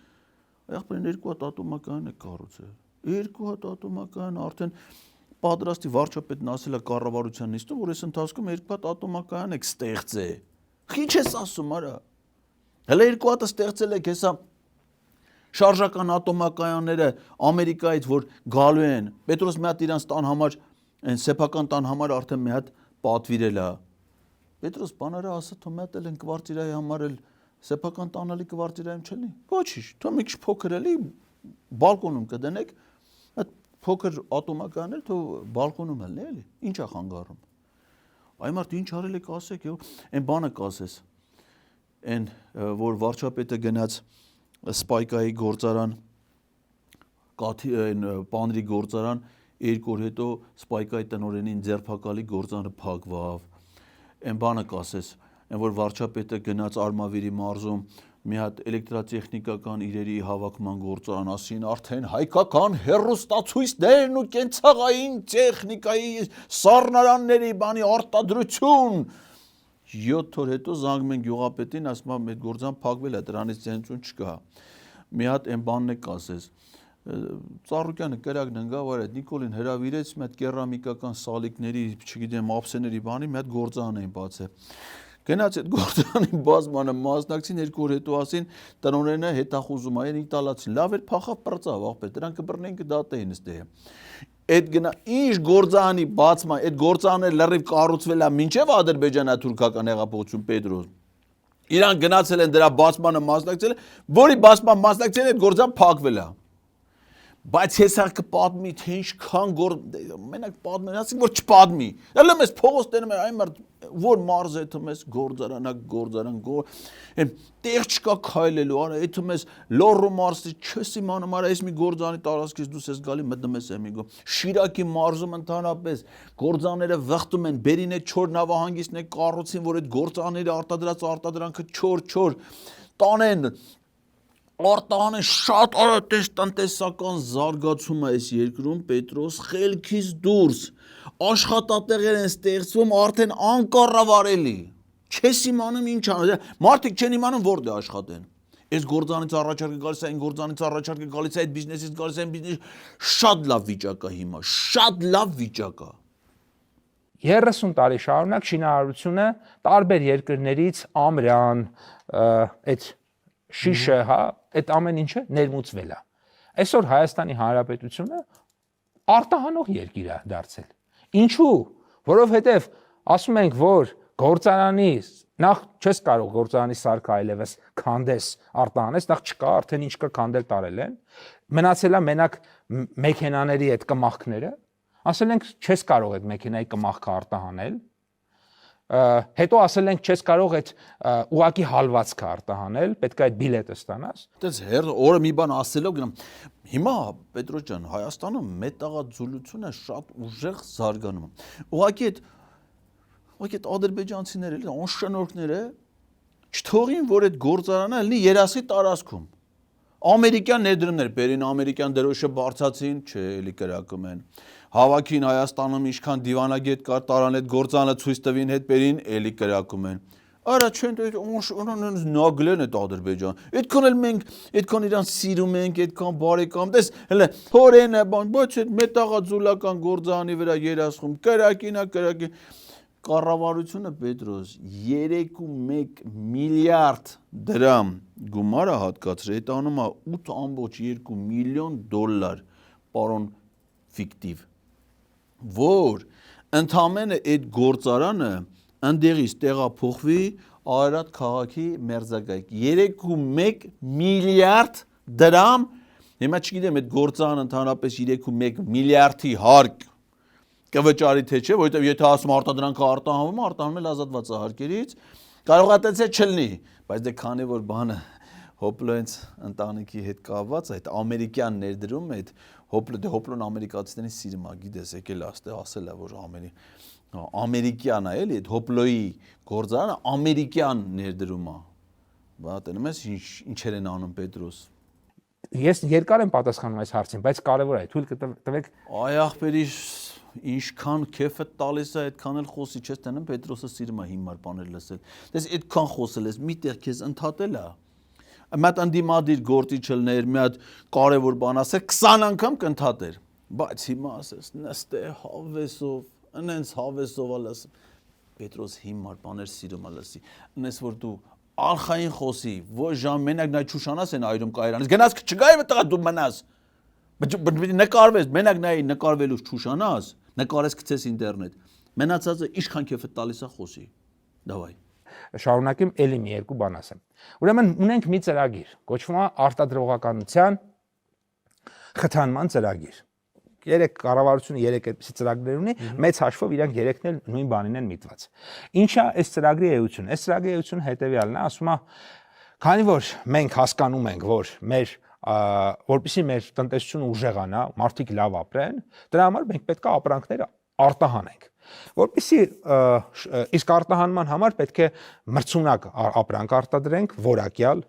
Եղբայրն 2 հատ ատոմակայան է կառուցել։ 2 հատ ատոմակայան արդեն պատրաստի վարչապետն ասել է կառավարության նիստում, որ այս ընթացքում 2 հատ ատոմակայան եք ստեղծե։ Ինչ ես ասում, արա։ Հələ 2 հատը ստեղծել եք, հեսա շարժական ատոմակայանները Ամերիկայից որ գալու են, Պետրոս մի հատ իրանց տան համար, այն սեփական տան համար արդեն մի հատ պատվիրել է։ Պետրոս բանարա ասա, թո մի հատ էլ են կվարտիրայի համար էլ սեփական տանալի կվարտիրայում չլինի։ Ոչինչ, թո մի քիչ փոքր էլի բալկոնում կդնեք, այդ փոքր ատոմակայաններ թո բալկոնում էլ էլի։ Ինչ է խանգարում։ Այ մարդ ինչ արել եք ասեք, այն բանը կասես։ Այն որ վարչապետը գնաց Սպայկայի գործարան, այն պանրի գործարան, 2 օր հետո Սպայկայի տնօրենին ձերբակալի գործարանը փակվավ։ Այն բանը կասես, այն որ վարչապետը գնաց Արմավիրի մարզում մի հատ էլեկտրատեխնիկական իրերի հավաքման գործարան, ասին արդեն հայկական հեռուստացույցներն ու կենցաղային տեխնիկայի սառնարանների բանի արտադրություն 7 օր հետո զանգում են գյուղապետին, ասում եմ այդ գործան փակվել է, դրանից ցենցուն չկա։ Մի հատ այն բանն է կասես։ Ծառուկյանը կրակն ընկավ, այդ Նիկոլին հրավիրեց մի հատ կերամիկական սալիկների, չգիտեմ, ափսեների բանի մի հատ գործարան էին բացել։ Գնաց այդ գործարանի բազմանը մասնակցին 2 օր հետո ասին տնօրենը հետախուզում այն իտալացին, լավ էր փախավ պրծավ աղբեր, դրանք կբռնեն կդատեին ստե։ Այդ գնա ինչ գործարանի բացման, այդ գործարանը լրիվ կառուցվել է մինչև ադրբեջանա-թուրքական հեղափոխություն Պետրոս։ Իրան գնացել են դրա բացմանը մասնակցել, որի բացման մասնակցել այդ գործան փակվել է։ Բայց հեսա կպատմի, թե ինչքան մենակ պատմեն, ասենք որ չպատմի։ Էլ մեզ փողոց տենում են, այն մարդ որ մարզ եթում ես գործարանակ, գործարան, տեղ չկա քայլելու, արա եթում ես լոռու մարզի, չես իմանում, արա ես մի գործարանի տարածքից դուս ես գալի մտնում ես էմիգո։ Շիրակի մարզում ընդհանրապես գործարանները վխտում են, բերին այդ 4 նավահանգիստն է կառուցին, որ այդ գործարանները արտադրած արտադրանքը չոր տանեն արտահանեն շատ արատես տնտեսական զարգացում է այս երկրում, Պետրոս, խելքից դուրս, աշխատատեղեր են ստեղծվում արդեն անկառավարելի, չես իմանում ինչ անում, մարդիկ չեն իմանում որտե աշխատեն, այս գործանից առաջարկը գալիս է, այն գործանից առաջարկը գալիս է, այդ բիզնեսից գալիս է, այն բիզնես, շատ լավ վիճակ է հիմա, շատ լավ վիճակ է։
30 տարի շարունակ շինարարությունը տարբեր երկրներից ամրան, այդ շիշը, հա, այդ ամեն ինչը ներմուծվել է։ Այսօր Հայաստանի Հանրապետությունը արտահանող երկիր է դարձել։ Ինչու՞, որովհետև ասում ենք, որ գործարանի նախ չես կարող գործարանի սարքը այլևս քանդես արտահանես, նախ չկա, արդեն ինչ կա քանդել տարել են։ Մնացել է մենակ մեքենաների այդ կմախքները, ասել ենք չես կարող այդ մեքենայի կմախքը արտահանել։ Հետո ասել ենք չես կարող այդ ուղակի հալվածքը արտահանել, պետք է այդ բիլետը ստանաս։
Դες օրը մի բան ասելով գնամ։ Հիմա Պետրոս ջան, Հայաստանում մետաղաձուլությունը շատ ուժեղ զարգանում է։ Ուղղակի այդ ադրբեջանցիները, անշնորհքները չթողին, որ այդ գործարանը լինի երասի տարածքում։ Ամերիկյան ներդրումներ, բերին ամերիկյան դրոշը բարձացին, չէ, էլի կրակում են։ Հավաքին Հայաստանում ինչքան դիվանագետ կար տարան այդ գործանը ցույց տվին հետ բերին, էլի կրակում են։ Արա չեն նագլեն այդ Ադրբեջան։ Այդքան էլ մենք, այդքան իրան սիրում ենք, այդքան բարեկամ, տես, հələ փորեն է բան, բայց այդ մետաղաձուլական գործանի վրա երասխում, կրակի կառավարությունը Պետրոս 3.1 միլիարդ դրամ գումար է հատկացրել, այդ անում է 8.2 միլիոն դոլար, պարոն ֆիկտիվ, որ ընդամենը այդ գործարանը ընդեղից տեղափոխվի Արարատ քաղաքի մերձակայք 3.1 միլիարդ դրամ, հիմա չգիտեմ այդ գործարանը ընդհանրապես 3.1 միլիարդի հարկ կվճարի թե չէ, որովհետև եթե ասում արտադրանքը արտահանվում է ազատված հարկերից, կարող է այդպես չլինի, բայց դե քանի որ բանը հոպլոյենց ընտանիքի հետ կապված է, այդ ամերիկյան ներդրումը, այդ հոպլոն ամերիկացիներին սիրում է, գիտես, եկել աստեղ ասել է, որ ամերիկյան է, էլի, այդ հոպլոյի գործարանը ամերիկյան ներդրում է։ Բա տենում ես ինչեր են անում Պետրոս։
Ես երկար եմ պատասխանում այս հարցին, բայց կարևոր է, թույլ կտվեք։
Այ ախպերի ինչքան քեֆ է տալիս է, այդքան էլ խոսի, չես տենում Պետրոսը սիրում է հիմար բաներ լսել։ Դες այդքան խոսել ես, միտեղ քեզ ընդհատել է։ Մի հատ անդիմադիր գործի չլներ, մի հատ կարևոր բան ասել, 20 անգամ կընդհատեր։ Բայց հիմա ասես, նստե հավեսով, ընենց հավեսով լսում։ Պետրոս հիմար բաներ սիրում է լսի։ Ունես որ դու արխային խոսի, ոչ ժամ մենակ նայ ճուշանաս են այրում կայարանից։ Գնաս չգայ մտա դու մնաս։ Բայց նկարվես, մենակ նայ նկարվելուց ճուշանաս, նկարես գցես ինտերնետ։ Մնացածը ինչքան քեֆ է տալիս է խոսի։ Դավայ։
Շարունակեմ ելի մի երկու բան ասեմ։ Ուրեմն ունենք մի ծրագիր, կոչվում է արտադրողականության խթանման ծրագիր։ Երեք կառավարությունը երեք այդպիսի ծրագրեր ունի, մեծ հաշվով իրանք երեքն էլ նույն բանին են միտված։ Ինչա այս ծրագրի էությունը։ Այս ծրագրի էությունը հետեւյալն է, ասում է, քանի որ մենք հասկանում ենք, որ որպեսզի մեր տնտեսությունը ուժեղանա, մարդիկ լավ ապրեն, դրա համար մենք պետք է ապրանքները արտահանենք։ Որպեսզի իսկ արտահանման համար պետք է մրցունակ ապրանք արտադրենք, որակյալ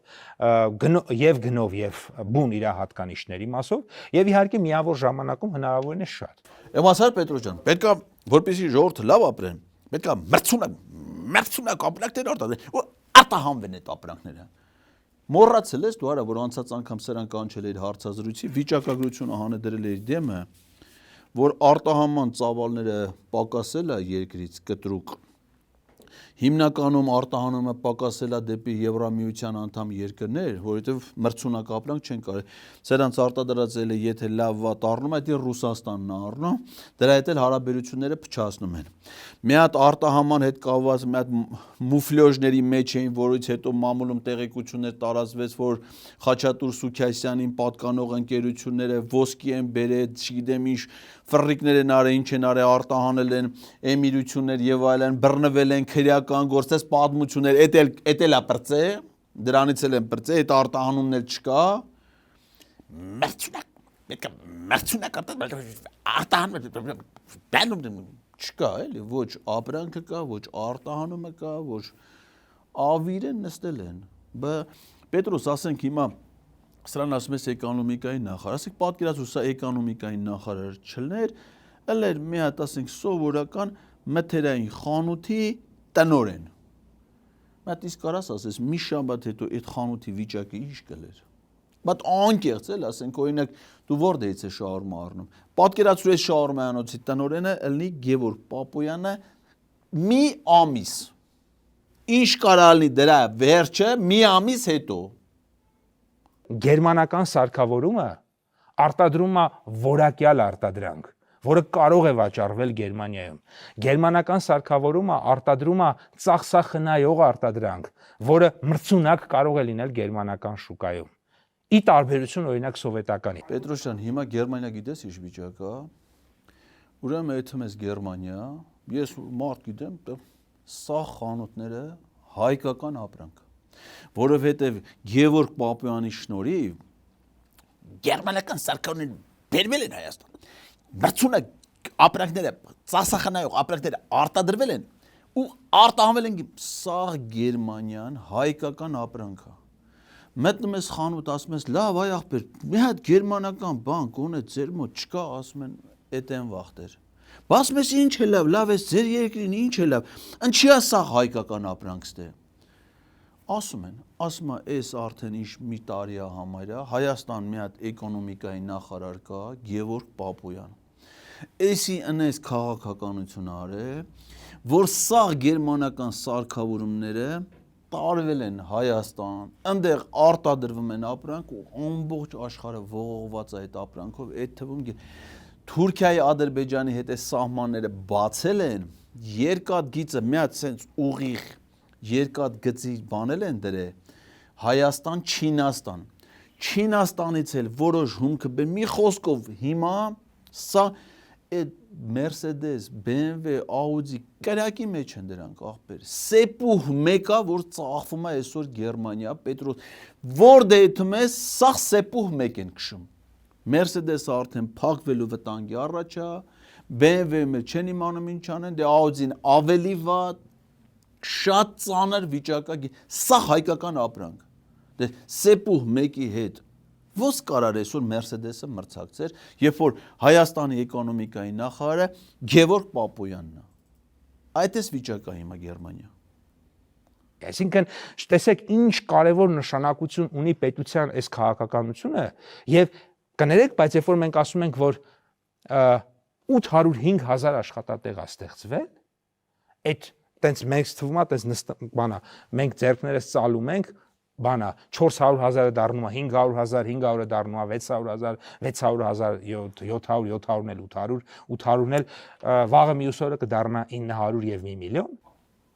եւ գնով եւ բուն իր հատկանիշների մասով եւ իհարկե միավոր ժամանակում հնարավորինս շատ։
Եմասար Պետրոս ջան, պետք է որպեսզի ժողովուրդը լավ ապրեն, պետք է մրցունակ ապրանքներ արտադրեն ու արտահանվեն այդ ապրանքները։ Մոռացել ես դու արա որ անցած անգամ սրան կանչել էր հարցազրույցի վիճակագրությունը հանե դրել էր դեմը որ արտահանման ծավալները պակասել է երկրից կտրուկ հիմնականում արտահանումը պակասել է դեպի Եվրամիության անդամ երկրներ, որովհետև մրցունակ ապրանք չեն կարելի։ Սրանց արտադրածելը եթե լավ վատ առնում է, դա Ռուսաստանն է առնում, դրա հետ էլ հարաբերությունները փչացնում են։ Մի հատ արտահանման հետ կապված մի հատ մուֆլյոժների մեջ էին, որից հետո մամուլում տեղեկություններ տարածվեց, որ Խաչատուր Սուքյասյանին պատկանող ընկերությունները ոսկի են բերել, չգիտեմ ինչ ֆռռիկներ են արել, ինչ են արել, արտահանել են էմիրություններ եւ այլն, բռնվել են քրեական գործես պատմություններ, էդ էլ է բրծե, դրանից էլ են բրծե, այդ արտահանումն էլ չկա։ Մրցունակ արտահանում չկա, էլի, ոչ ապրանքը կա, ոչ արտահանումը կա, ոչ ավիրը նստել են։ Պետրոս, ասենք հիմա սրան ասում ես էկոնոմիկայի նախարար, ասենք պատկերացու սա էկոնոմիկայի նախարար չլներ, ըլեր մի հատ ասենք սովորական մթերային խանութի տնօրեն։ Մատ իսկ կարաս ասես մի շաբաթ հետո այդ խանութի վիճակը ինչ կլեր։ Բայց անկեղծ էլ ասենք օրինակ դու որտեղից է շաուրմա առնում։ Պատկերացրու ես շաուրմայանոցի տնօրենը ըլնի Գևորգ Պապոյանը մի ամիս։ Ինչ կարա լինի դրա վերջը մի ամիս հետո։
Գերմանական սարքավորումը արտադրում է որակյալ արտադրանք, որը կարող է վաճառվել Գերմանիայում։ Գերմանական սարքավորումը արտադրում է ծախսախնայող արտադրանք, որը մրցունակ կարող է լինել գերմանական շուկայում։ Ի տարբերություն օրինակ սովետականի։
Պետրոս ջան, հիմա Գերմանիա գիտես ինչ վիճակ է։ Ուրեմն այդում ես Գերմանիա, ես մարդ գիտեմ, սա խանութները հայկական ապրանք, որովհետև Գևորգ Պապոյանի շնորհիվ գերմանական սարքավորները բերվել են Հայաստան։ Մրցունակ ապրանքները, ծախսախնայող ապրանքները արտադրվել են ու արտահանվել են սա Գերմանիան հայկական ապրանք է։ Մտնում ես խանութ, ասում ես լավ այ ախպեր, մի հատ գերմանական բան կոնե ձեր մոտ չկա, ասում են էդ են վախտեր։ Ասում ես ինչ է լավ է ձեր երկրին ինչ է լավ, ինչի է սա հայկական ապրանքստե։ Ասում են, ասում է էս արդեն ինչ մի տարի է համարյա, Հայաստան մի հատ էկոնոմիկայի նախարար կա, Գևորգ Պապոյան։ Էսի ընես քաղաքականություն արե, որ սա գերմանական սարքավորումները տարվել են Հայաստան, այնտեղ արտադրվում են ապրանք ու ամբողջ աշխարհը ողողված է այդ ապրանքով, այդ թվում Թուրքիայի Ադրբեջանի հետ այս սահմանները բացել են, երկաթ գիծը մի հատ sense ուղիղ երկաթ գծի բանել են դրել Հայաստան, Չինաստան։ Չինաստանից էլ որոշ հումքը մի խոսքով հիմա սա այդ Mercedes, BMW, Audi կրակի մեջ են դրանք ախպեր։ Սեպուհ մեկա, որ ծախվում է այսօր Գերմանիա, Պետրոս, որ դեթում է, սա սեպուհ մեկ են քշում։ Mercedes-ը արդեն փակվելու վտանգի առաջ է, BMW-ը չեն իմանում ինչ անեն, դե Audi-ն ավելի վատ, շատ ծանր վիճակա, սա հայկական ապրանք։ Դե սեպուհ մեկի հետ Ոնց կարար այսօր Mercedes-ը մրցակցեր, երբ որ Հայաստանի էկոնոմիկայի նախարարը Գևորգ Պապոյանն է։ Այդպես վիճակա հիմա Գերմանիա։
Այսինքն, տեսեք ինչ կարևոր նշանակություն ունի պետության այս քաղաքականությունը եւ կներեք, բայց երբ որ մենք ասում ենք, որ 805,000 աշխատատեղ է ստեղծվել, այդ տենց մենք թվում է, տենց բանա, մենք ձեռքներս ծալում ենք, բանա 400,000-ը դառնում է 500,000, 500-ը դառնում է 600,000, 600,000, 700, 700-ն էլ 800, 800-ն էլ վաղը մյուս օրը կդառնա 900 եւ 1 միլիոն։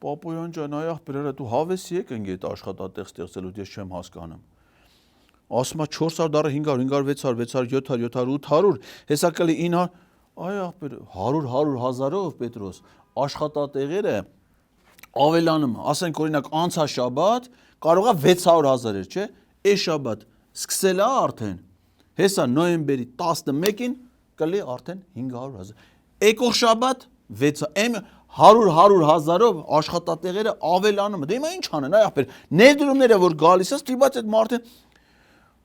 Պապոյան ջան, այ ախպերերը դու հավեսի եք ընկե այդ աշխատատեղ ստեղծելու, ես չեմ հասկանում։ Ասում է 400 դառը 500, 500, 600, 600, 700, 700, 800, հեսա կլի 900, այ ախպեր 100,000-ով Պետրոս աշխատատեղերը ավելանում, ասենք օրինակ անցաշաբաթ կարող է 600,000 էր, չէ՞։ Այս շաբաթ սկսել է արդեն։ Հեսա նոյեմբերի 11-ին կլի արդեն 500,000։ Եկող շաբաթ 100,000-ով աշխատատեղերը ավելանում։ Դե հիմա ինչ անեն, այ ախպեր, ներդրումները որ գալիս է, ստիպած այդ մարդը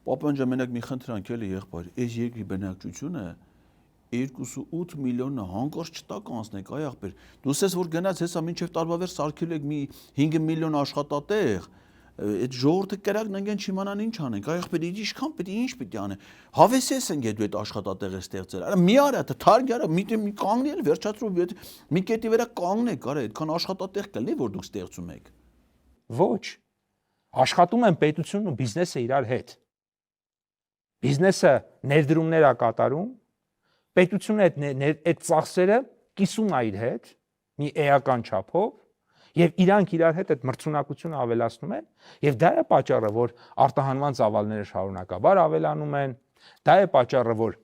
Պապոյան ջան, մենակ մի խնդրանք էլի եղբայր, այս երկրի բնակչությունը 2.8 միլիոնը հանկարծ չտա կանցնեք, այ ախպեր։ Դուս ես որ գնաց հեսա մինչև տարվա վեր սարքել եք մի 5 միլիոն աշխատատեղ, այդ ժողովուրդը կրակն ընկեն չիմանան ինչ անենք, այ ախպեր, ինչքան պետք է ինչ պետք է անեն։ Հավեսես ենք այդ աշխատատեղը ստեղծել։ Արա մի արա, թարգ արա, մի կանգնի էլ վերջացրու, մի կետի վրա կանգնեք, արա, այդքան աշխատատեղ կլինի, որ դուք ստեղծում եք։
Ոչ։ Աշխատում են պետությունն ու բիզնեսը իրար հետ։ Բիզնեսը ներդրումներ է կատարում, պետությունը այդ ծախսերը կիսում է իր հետ, մի էական չափով, եւ իրանք իրար հետ այդ մրցունակությունը ավելացնում են, եւ դա է պատճառը, որ արտահանման ծավալները շարունակաբար ավելանում են, դա է պատճառը, որ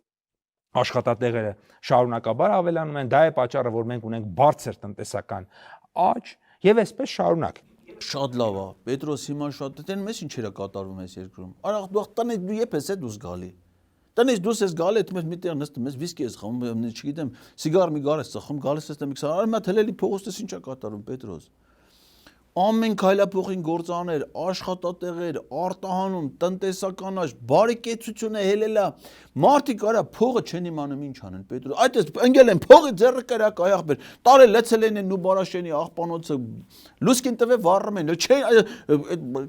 աշխատատեղերը շարունակաբար ավելանում են, դա է պատճառը, որ մենք ունենք բարձր տնտեսական աճ եւ այսպես շարունակ։
Շատ լավ է, Պետրոս հիմա շատ դեն մեզ ինչեր է կատարվում այս երկրում։ Արա դու տնից դու եփ ես դուս գալի։ Տնից դուս ես գալի, այդ մեզ միտեղ նստում ես, վիսկի ես խմում, չգիտեմ, սիգար մի գար ես ծխում, գալիս ես դեմի 20, արմա թելելի փողոցից ինչ է կատարում Պետրոս։ Ամեն քայլափոխին գործաներ, աշխատատեղեր, արտահանում, տնտեսական աճ, բարեկեցությունը հելելա։ Մարդիկ արա փողը չեն իմանում ինչ անեն Պետրոս։ Այդպես ընկել են փողի ձեռը կրակ այ ախպեր։ Տարել լեցել են Նուբարաշենի աղբանոցը լուսկին տվե վառում են։ Չէ այդ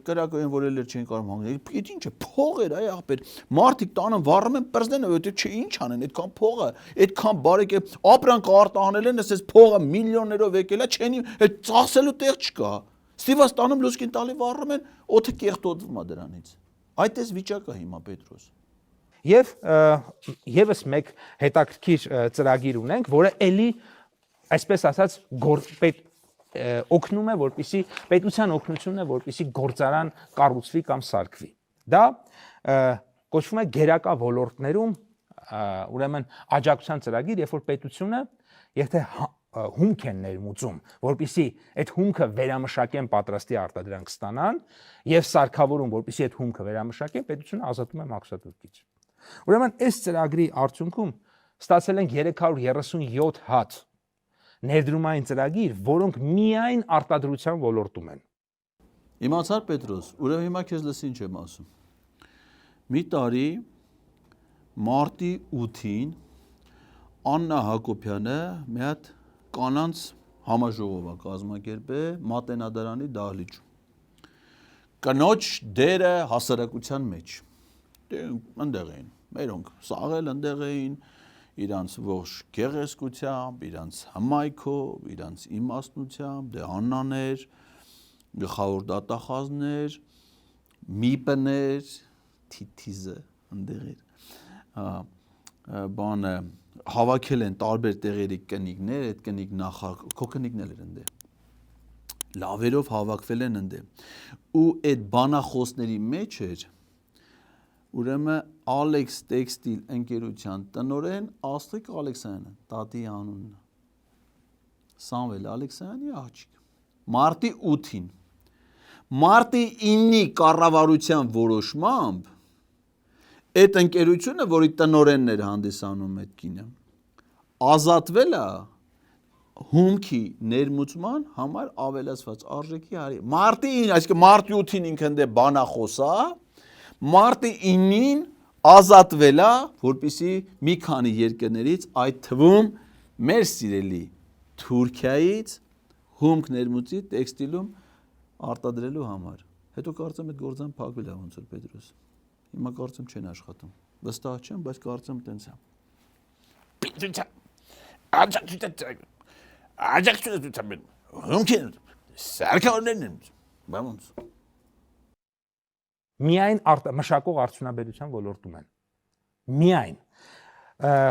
կրակը են որ էլ չեն կարող հանգնել։ Այդ ինչ է փող էր այ ախպեր։ Մարդիկ տանում վառում են պրզդեն ու չէ ինչ անեն այդքան փողը, այդքան բարեկե ապրանք արտահանել են, ասես փողը միլիոններով եկել է, չեն այդ ծախսելու տեղ չկա։ Ստիվաս տանում լուսկին տալի վառում են, օդը կեղտոտվում է դրանից։ Այդպես վիճակը հիմա Պետրոս։
Եվ եւս մեկ հետաքրքիր ծրագիր ունենք, որը էլի այսպես ասած օգնում է, որպեսզի պետության օգնությունն է, որպեսզի գործարան կառուցվի կամ սարքվի։ Դա կոչվում է գերակա ոլորտներում, ուրեմն աջակցության ծրագիր, երբ որ պետությունը եթե հումք են ներմուծում, որպեսզի այդ հումքը վերամշակեն պատրաստի արտադրանք ստանան եւ սարքավորում, որպեսզի այդ հումքը վերամշակեն, պետությունը ազատում է մաքսատուրքից։ Ուրեմն այս ծրագրի արդյունքում ստացել ենք 337 հատ ներդրումային ծրագիր, որոնք միայն արտադրության ոլորտում են։
Իմացար Պետրոս, ուրեմն հիմա քեզ լսի ինչ եմ ասում։ Մի տարի մարտի 8-ին Աննա Հակոբյանը մի հատ կանանց համաժողով է կազմակերպել Մատենադարանի դահլիճում։ Կնոջ դերը հասարակության մեջ։ Դե այնտեղ էին, մերոնք սաղել այնտեղ էին, իրանց ողջ գեղեցկությամբ, իրանց հմայքով, իրանց իմաստնությամբ, դե Աննաներ, գլխավոր դատախազներ, միպներ, թիթիզը այնտեղ էր։ Բանը հավաքել են տարբեր տեղերի կնիկներ, այդ կնիկ քո կնիկներ են ընդ։ Լավերով հավաքվել են ընդ։ Ու այդ բանախոսների մեջ էր ուրեմն Alex Textile ընկերության տնօրեն Աստղիկ Ալեքսանյանը, տատի անունն է։ Սամվել Ալեքսանյանի աղջիկ։ Մարտի 8-ին։ Մարտի 9-ի կառավարության որոշմամբ այդ ընկերությունը, որի տնօրենն էր հանդիսանում այդ կինը, ազատվել է հումքի ներմուծման համար ավելացված արժեքի հարի։ Մարտի 9, այսինքն մարտի 8-ին ինքն դե բանախոս է, մարտի 9-ին ազատվել է, որպեսզի մի քանի երկրներից, այդ թվում մեր սիրելի Թուրքիայից հումք ներմուծի տեքստիլում արտադրելու համար։ Հետո կարծեմ այդ գործան փակվել է ոնց որ Պետրոս։ Հիմա կարծեմ չեն աշխատում։ Վստահ չեմ, բայց կարծեմ տենց է։
Միայն մշակող արդյունաբերության ոլորտում են։ Միայն։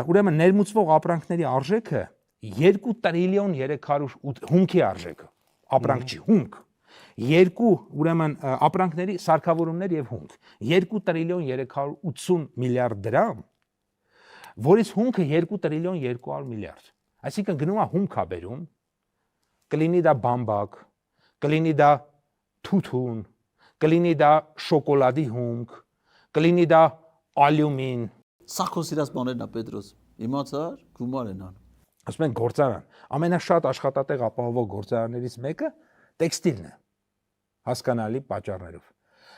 Ուրեմն ներմուծվող ապրանքների արժեքը 2 տրիլիոն 308 հումքի արժեքը, ապրանք չի, հումք։ Ուրեմն ապրանքների սարքավորումներ եւ հումք 2 տրիլիոն 380 միլիարդ դրամ, որից հումքը 2 տրիլիոն 200 միլիարդ։ Այսինքն գնում է հումքա բերում, կլինի դա բամբակ, կլինի դա թութուն, կլինի դա շոկոլադի հումք, կլինի դա ալյումին։
Սա քո սիրած բաներն է Պետրոս։ Իմացար, գումար են անում։
Ասում են գործարան, ամենաշատ աշխատատեղ ապահովող գործարաններից մեկը տեքստիլն է, հասկանալի պատճառներով։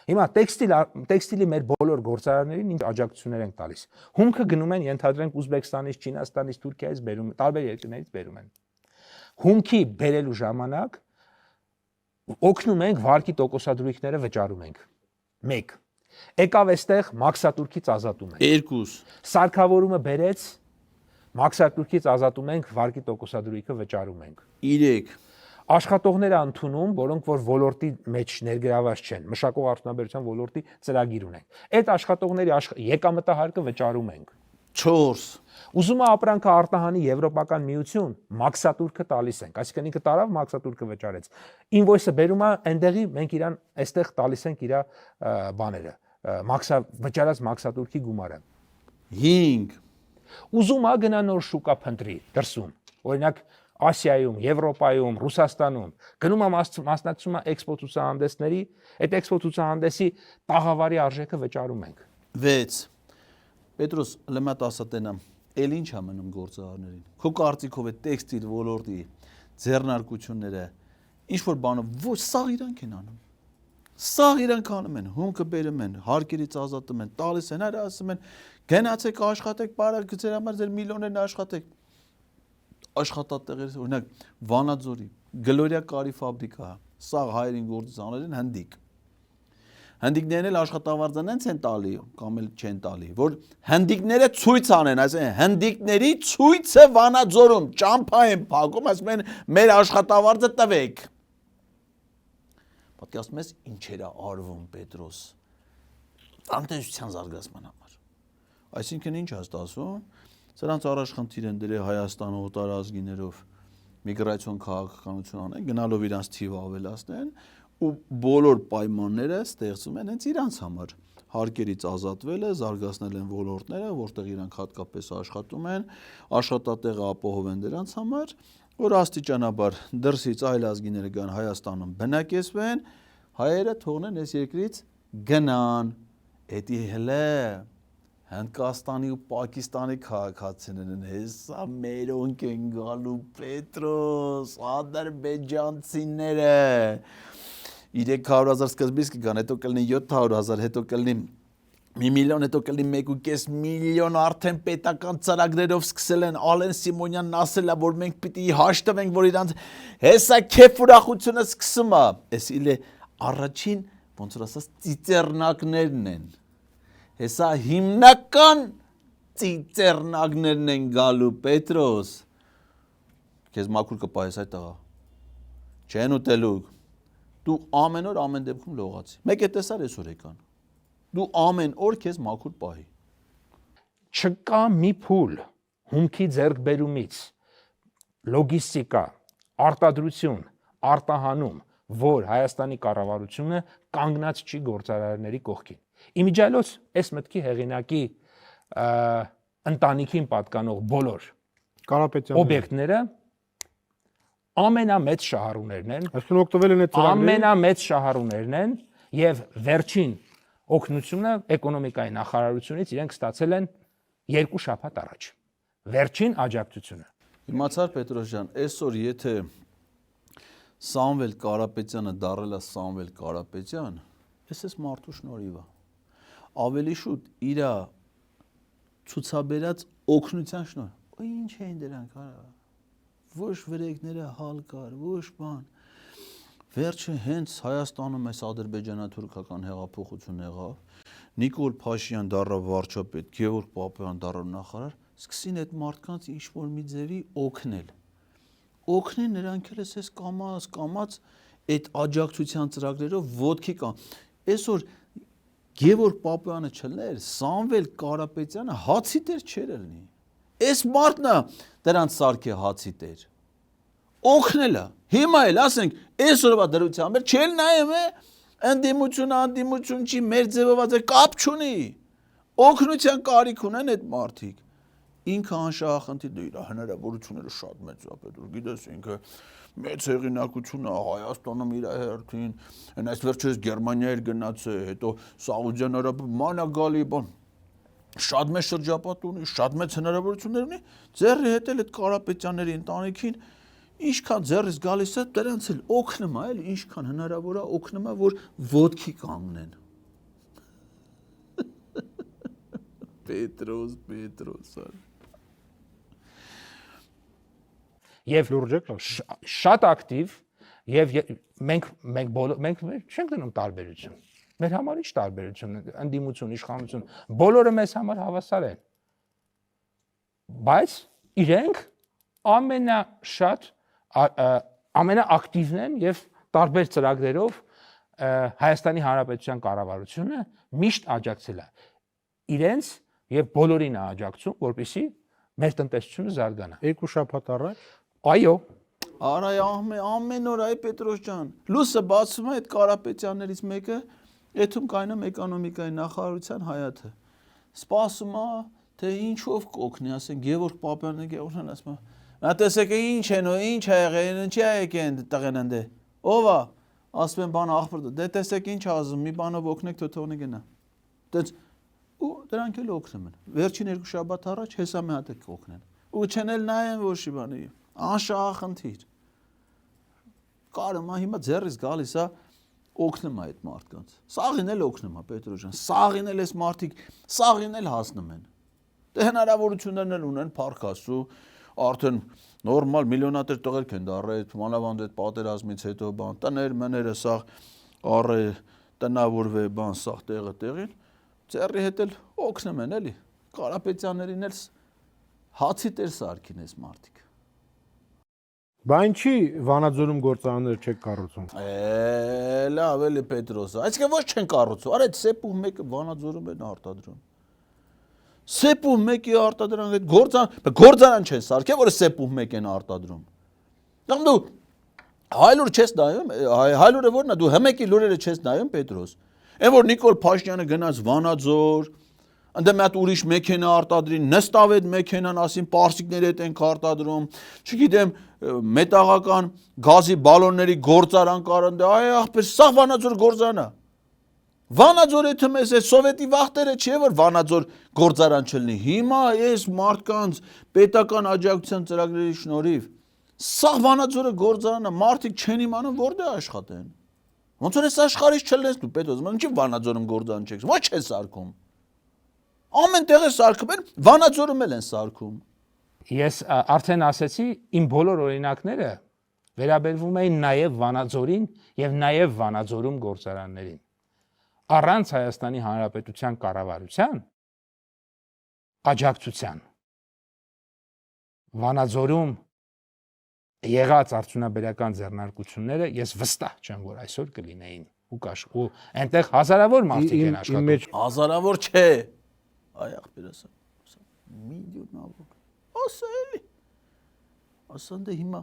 Հիմա տեքստիլի մեր բոլոր գործարաններին ինչ աջակցություններ են տալիս։ Հումքը գնում են, ենթադրենք Ուզբեկստանից, Չինաստանից, Թուրքիայից բերում, տարբեր երկրներից բերում են։ Հումքի բերելու ժամանակ օգնում ենք վարկի տոկոսադրույքները վճարում ենք։ 1. Եկավ այստեղ մաքսատուրքից ազատում ենք։
2.
Սարքավորումը բերեց, մաքսատուրքից ազատում ենք, վարկի տոկոսադրույքը վճարում ենք։
3.
Աշխատողները ընդունում, որոնք որ ոլորտի մեջ ներգրաված չեն, մշակող արդյունաբերության ոլորտի ծրագիր ունենք։ Այդ աշխատողների եկամտահարկը վճարում ենք։
4.
Ուզում է ապրանքը արտահանի Եվրոպական միություն, մաքսատուրքը տալիս ենք, այսինքն ինքը տարավ մաքսատուրքը վճարեց։ Ինվոյսը բերում է այնտեղի, մենք իրան այստեղ տալիս ենք իր բաները, վճարած մաքսատուրքի գումարը։
5.
Ուզում է գնա նոր շուկա փնտրի դրսում, օրինակ Ասիայում, Եվրոպայում, Ռուսաստանում, գնում է մասնակցում է էքսպո ցուցահանդեսների, այդ էքսպո ցուցահանդեսի տաղավարի արժեքը վճարում ենք։
6. Պետրոս, լեմատ ասատենամ, էլ ինչ է մնում գործարարներին։ Քո կարծիքով է տեքստիլ ոլորտի ձեռնարկությունները ինչ որ բանը ոչ սաղ իրանք են անում։ Սաղ իրանք անում են, հումքը բերում են, հարկերից ազատում են, տալիս են, այլ ասում են, գնացեք աշխատեք, բարակ ձեր համար ձեր միլիոններն աշխատեք։ Աշխատատեղեր, օրինակ Վանաձորի Գլորիա կարի ֆաբրիկա, սաղ հայերին գործարարներ են հնդիկ։ Հնդիկներն էլ աշխատավարձան են տալի կամ էլ չեն տալի, որ հնդիկները ցույց անեն, այսինքն հնդիկների ցույցը Վանաձորում ճամփա են փակում, ասում են մեր աշխատավարձը տվեք։ Պատկերացնում ես ինչեր է արվում Պետրոս տնտեսության զարգացման համար։ Այսինքն ինչ է ասում, սրանց առաջ խնդիր են դրել Հայաստանը օտարազգիներով միգրացիոն քաղաքականություն անեն, գնալով իրանց թիվը ավելացնեն ու բոլոր պայմանները ստեղծում են հենց իրանց համար։ Հարկերից ազատվելը, զարգացնել են ոլորտները, որտեղ իրանք հատկապես աշխատում են, աշխատատեղը ապահովեն դրանց համար, որ աստիճանաբար դրսից այլ ազգիները գան Հայաստանում բնակեցվեն, հայերը թողնեն այս երկրից գնան, էդի հələ Հնդկաստանի ու Պակիստանի քաղաքացիներն են, հեսա մերոնք են գալու Պետրոս, ադրբեջանցիները 300,000 սկզբից կգան, հետո կլինի 700,000, հետո կլինի 1 միլիոն, հետո կլինի 1.5 միլիոն, արդեն պետական ծրագրերով սկսել են, Ալեն Սիմոնյանն ասել է, որ մենք պիտի հաշտվենք, որ իրանց հեսա քեֆ ուրախությունը սկսում է, այս իլե առաջին, ոնց որ ասած, ծիծեռնակներն են, հեսա հիմնական ծիծեռնակներն են գալու Պետրոս, քեզ մաքուր կպահես այդ տղա, չեն ուտելու, դու ամեն օր ամեն դեպքում լողացի, մեկ է տեսար այսօր եկան, դու ամեն օր քեզ մաքուր պահի։
Չկա մի փուլ հումքի ձեռքբերումից, լոգիստիկա, արտադրություն, արտահանում, որ Հայաստանի կառավարությունը կանգնած չի գործարարների կողքին։ Իմիջիայլոց այս մտքի հեղինակի ընտանիքին պատկանող բոլոր օբյեկտները ամենամեծ շահառուներն են,
այսինքն օգտվել են այդ ծրագրերից,
ամենամեծ շահառուներն են եւ վերջին օգնությունը էկոնոմիկայի նախարարությունից իրենք ստացել են 2 շաբաթ առաջ։ Վերջին աջակցությունը։
Իմացար Պետրոս ջան, այսօր եթե Սամվել Կարապետյանը դառել է Սամվել Կարապետյան, ես մարդու շնորհիվ է։ Ավելի շուտ իր ցուցաբերած օգնության շնորհիվ։ Ինչ էին դրանք, արա։ Ոչ վրեգները հալ կար, ոչ բան։ Վերջը հենց Հայաստանում այս ադրբեջանա-թուրքական հեղափոխություն եղավ, Նիկոլ Փաշինյան դառավ վարչապետ, Գևորգ Պապյան դառավ նախարար, սկսին այդ մարդկանց ինչ-որ մի ձևի օգնել։ Օգնեն նրանք էլ էս կամած այդ աջակցության ծրագրերով ոտքի կան։ Այսօր Գևորգ Պապյանը չլներ, Սամվել Կարապետյանը հացի տեր չէր լինի։ Այս մարդն է դրանց սարքի հացի տեր։ Օգնելա։ Հիմա էլ ասենք այսօրվա դրությամբ չել նայեմ է անդիմություն չի մեր ձևված է կապ չունի։ Օգնության կարիք ունեն այդ մարդիկ։ Ինքը անշահախնդիր դու իր հնարավորությունները շատ մեծ է պետք գիտես ինքը մեծ հեղինակություն է Հայաստանում իր հերթին այն այս վերջերս Գերմանիա էր գնաց հետո Սաուդյան Արաբիա մանագալի բան շատ մեծ շրջապատ ունի շատ մեծ հնարավորություններ ունի ձեռի հետ էլ այդ Կարապետյանների ընտանիքին ինչքան ձեռից գալիս է դրանց էլ օգնում է էլ ինչքան հնարավոր է օգնում է որ ոտքի կանգնեն Պետրոս
Եվ
լուրջ
շատ ակտիվ եւ մենք չենք դնում տարբերություն։ Մեր համար ինչ տարբերություն, ընդդիմություն, իշխանություն, բոլորը մեզ համար հավասար են։ Բայց իրենք ամենաշատ ամենաակտիվն են եւ տարբեր ծրագրերով Հայաստանի Հանրապետության կառավարությունը միշտ աջակցել է իրենց եւ բոլորին է աջակցում, որպեսզի մեր տնտեսությունը զարգանա։
Երկու շաբաթ առաջ
Այո,
Արա ամեն օր այ Պետրոս ջան, լույսը բացում է այդ Կարապետյաններից մեկը, այդում կայնում էկոնոմիկայի նախարարության հայաթը։ Սպասում է, թե ինչով կօգնի, ասեն Գևորգ Պապյանն Գևորգն ասում է։ Նա տեսեք ինչ են, ինչ է եղել, ինչի է եկեն տղեն ընդ։ Ով է։ Ասում են բան ախպր, դե տեսեք ինչ ասում, մի բանով օգնեք թոթողնի գնա։ Դες ու դրանք էլ օգնում են։ Վերջին երկու շաբաթ առաջ հեսա մի հատ է օգնեն։ Ու չեն էլ նայեն ոչ մի բանի։ Անշահախնդիր։ Կարում է հիմա ձեռից գալիս է օգնում է այդ մարդկանց։ Սաղին էլ օգնում է Պետրոս ջան։ Սաղին էլ էս մարդիկ, սաղին էլ հասնում են։ Դե հնարավորություններն էլ ունեն փառքասու, արդեն նորմալ միլիոնատեր տղերք են դառել, մանավանդ այդ պատերազմից հետո բան, տներ մները սաղ առե տնավորվե բան սաղ տեղը տեղին, ձեռի հետ էլ օգնում են էլի։ Կարապետյաններին էլ հացի տեր սարքին էս մարդիկ։
Բա ինչի Վանաձորում գործարաններ չեք կառուցում։
Լավ էլի Պետրոսը, այսինքն ոչ չեն կառուցում, արա այդ սեպուհ մեկը Վանաձորում են արտադրում։ Սեպուհ մեկի արտադրան այդ գործարան չեն սարքել, որ սեպուհ մեկ են արտադրում։ Դու հայլուր չես նայում, հայլուրը որն է, դու հմեկի լուրերը չես նայում Պետրոս։ Այն որ Նիկոլ Փաշինյանը գնաց Վանաձոր, Անդե մի հատ ուրիշ մեքենա արտադրին, նստավ այդ մեքենան, ասին պարսիկների հետ ենք արտադրում, չգիտեմ, մետաղական գազի բալոնների գործարան կարան, դե այ ախպեր, սա Վանաձոր գործարան է։ Վանաձորը թե մեզ է սովետի վախտերը չի որ Վանաձոր գործարան չլինի։ Հիմա այս մարդկանց պետական աջակցության ծրագրերի շնորհիվ սա Վանաձորը գործարան է, մարդիկ չեն իմանում որտե աշխատեն։ Ոնց որ այս աշխարհից չլես դու պետք է ինչի Վանաձորում գործարան չեք, ոչ է սարքում։ Ամեն տեղը սարքում են, Վանաձորում էլ են սարքում։
Ես արդեն ասեցի, իմ բոլոր օրինակները վերաբերվում էին նաև Վանաձորին եւ նաև Վանաձորում գործարաններին։ Առանց Հայաստանի Հանրապետության կառավարության աջակցության Վանաձորում եղած արդյունաբերական ձեռնարկությունները ես վստահ չեմ որ այսօր կլինեին ու այնտեղ հազարավոր մարդիկ են աշխատում։
Հազարավոր չէ։ Այ ախպեր ասա միլիոնավոր ասա էլի ասան դե հիմա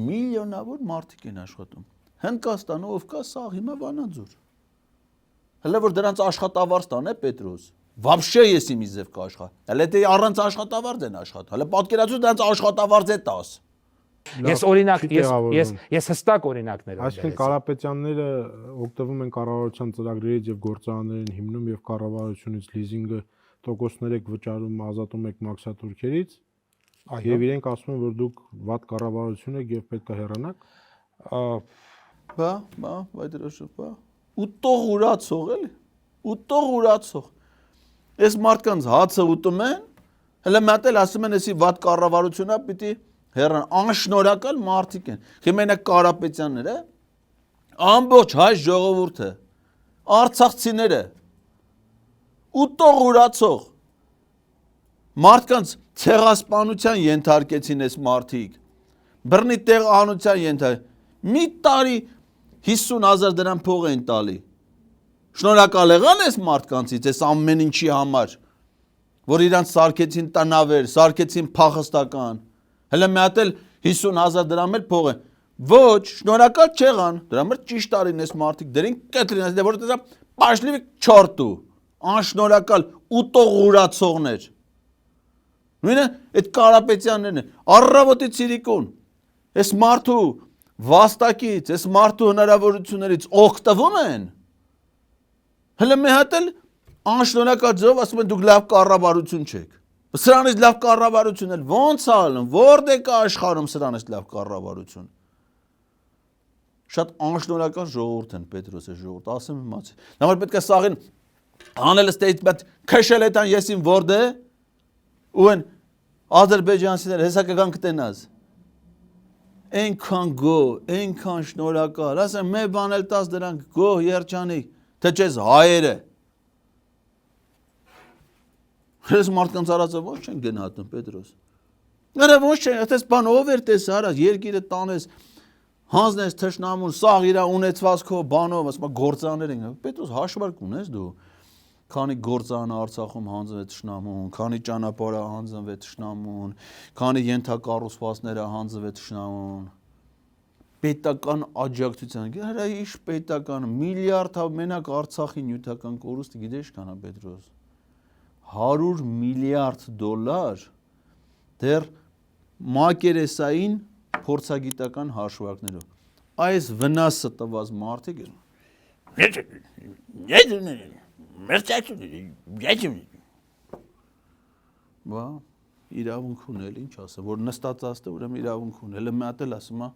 միլիոնավոր մարդիկ են աշխատում Հնդկաստանը ով կա սա հիմա Վանաձոր հələ որ դրանց աշխատավարձն է Պետրոս вообще ես իմի ձև կաշխա հələ դե առանց աշխատավարձ են աշխատում հələ պատկերացու դրանց աշխատավարձ է 10
Ես օրինակ ես հստակ օրինակներ եմ
Այսինքն Կարապետյանները օգտվում են կառավարության ծրագրերից եւ գործարաններին հիմնում եւ կառավարությունից լիզինգը տոկոսներ եք վճարում, ազատում եք մաքսատուրքերից, եւ իրենք ասում են, որ դուք վատ կառավարություն եք եւ պետք է հեռանաք։
Բայդրոշը, ուտող ուրացող էլի, ուտող ուրացող։ Այս մարդկանց հացը ուտում են, Հələ մատ էլ ասում են, էսի վատ կառավարությունա պիտի հեռան, անշնորհակալ մարդիկ են։ Խի մենակ Կարապետյանները, ամբողջ հայ ժողովուրդը, արցախցիները, ուտող ուրացող մարդկանց ցեղասպանության ենթարկեցին այս մարդիկ։ Բռնի տեղահանության ենթարկեցին։ Մի տարի 50,000 դրամ փող են տալի։ Շնորհակալ եղան այս մարդկանցից, այս ամեն ինչի համար, որ իրանց սարքեցին տնավեր, սարքեցին փախստական։ Հələ մի հատ էլ 50,000 դրամ էլ փող է։ Ոչ, շնորհակալ չեղան, դրա համար ճիշտ արին այս մարդիկ, դրին կտրին, դե որ դա պաշլիվի չորտու, անշնորհակալ ուտող ուրացողներ։ Նույնը այդ Կարապետյաններն են, առավոտի ցիրիկուն, այս մարդու վաստակից, այս մարդու հնարավորություններից օգտվում են։ Հələ մի հատ էլ անշնորհակալ ձև ասում են դուք լավ կառավարություն չեք։ Սրանից լավ կառավարություն էլ ո՞նց ալն, որտե կա աշխարհում սրանից լավ կառավարություն։ Շատ անշնորհակալ ժողովուրդ են Պետրոսի ժողովուրդ, ասեմ իմացի։ Նամար պետք է սաղին անել ստեյթմենտ քշել այդան եսին որտե ու են ադրբեջանցիները հեսա կգան կտենազ։ Այնքան գոհ, այնքան շնորհակալ, ասեմ մի բան էլ տաս դրանք գոհ երջանիկ, թե չես հայերը։ Հենց մարդկանց արածը ոչ չեն գնահատում Պետրոս։ Նրա ոչ չեն, այդպես բան ով էր տես արա, երկիրը տանես, հանձնես թշնամուն, սաղ իրա ունեցվածքով բանով, ասում գործաներ են։ Պետրոս հաշվարկ ունես դու։ Քանի գործանը Արցախում հանձնվեց թշնամուն, քանի ճանապարհը հանձնվեց թշնամուն, քանի ենթակառուցվածքները հանձնվեց թշնամուն։ Պետական աջակցության, հələ ինչ պետական, միլիարդ մենակ Արցախի նյութական կորուստը գիտես քանա Պետրոս։ 100 միլիարդ դոլար դեռ մակերեսային փորձագիտական հաշվարկներով։ Այս վնասը տված մարդիկ են։ Բա իրավունք ունել, ինչ ասեմ, որ նստածածը ուրեմն իրավունք ունել։ Հələ մի հատ էլ ասում է,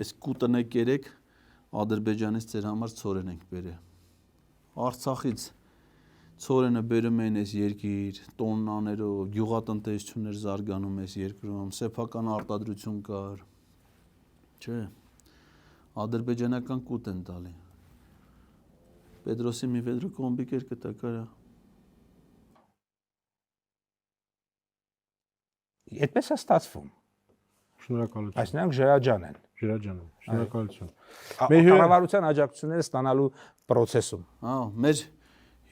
այս կուտնե 3 Ադրբեջանից ձեր համար ծորեն ենք բերել։ Արցախից ծորենը բերում են այս երկիր, տոննաներով, գյուղատնտեսություններ զարգանում այս երկրում, սեփական արտադրություն կար։ Չէ։ Ադրբեջանական կուտ են տալի։ Պետրոսի մի վեդրո կոմբիկեր կտա կարա։
Այդպես է ստացվում։
Շնորհակալություն։
Այս նրանք ժրաջան են։
Ժիրաջան, շնորհակալություն։
Կառավարության աջակցությունները ստանալու process-ում։
Հա, մեր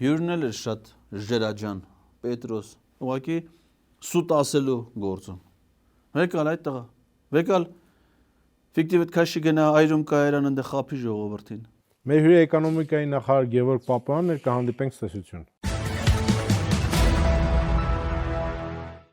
հյուրն էլ է շատ ժրաջան, Պետրոս, ուղղակի սուտ ասելու գործում։ Վեկալ այդ տղա, վեկալ ֆիկտիվ քաշի գնա այրում կայարան ընդ խափի ժողովրդին։
Մեր հյուրի էկոնոմիկայի նախարար Գևորգ Պապյանն էր, կհանդիպենք ցտեսություն։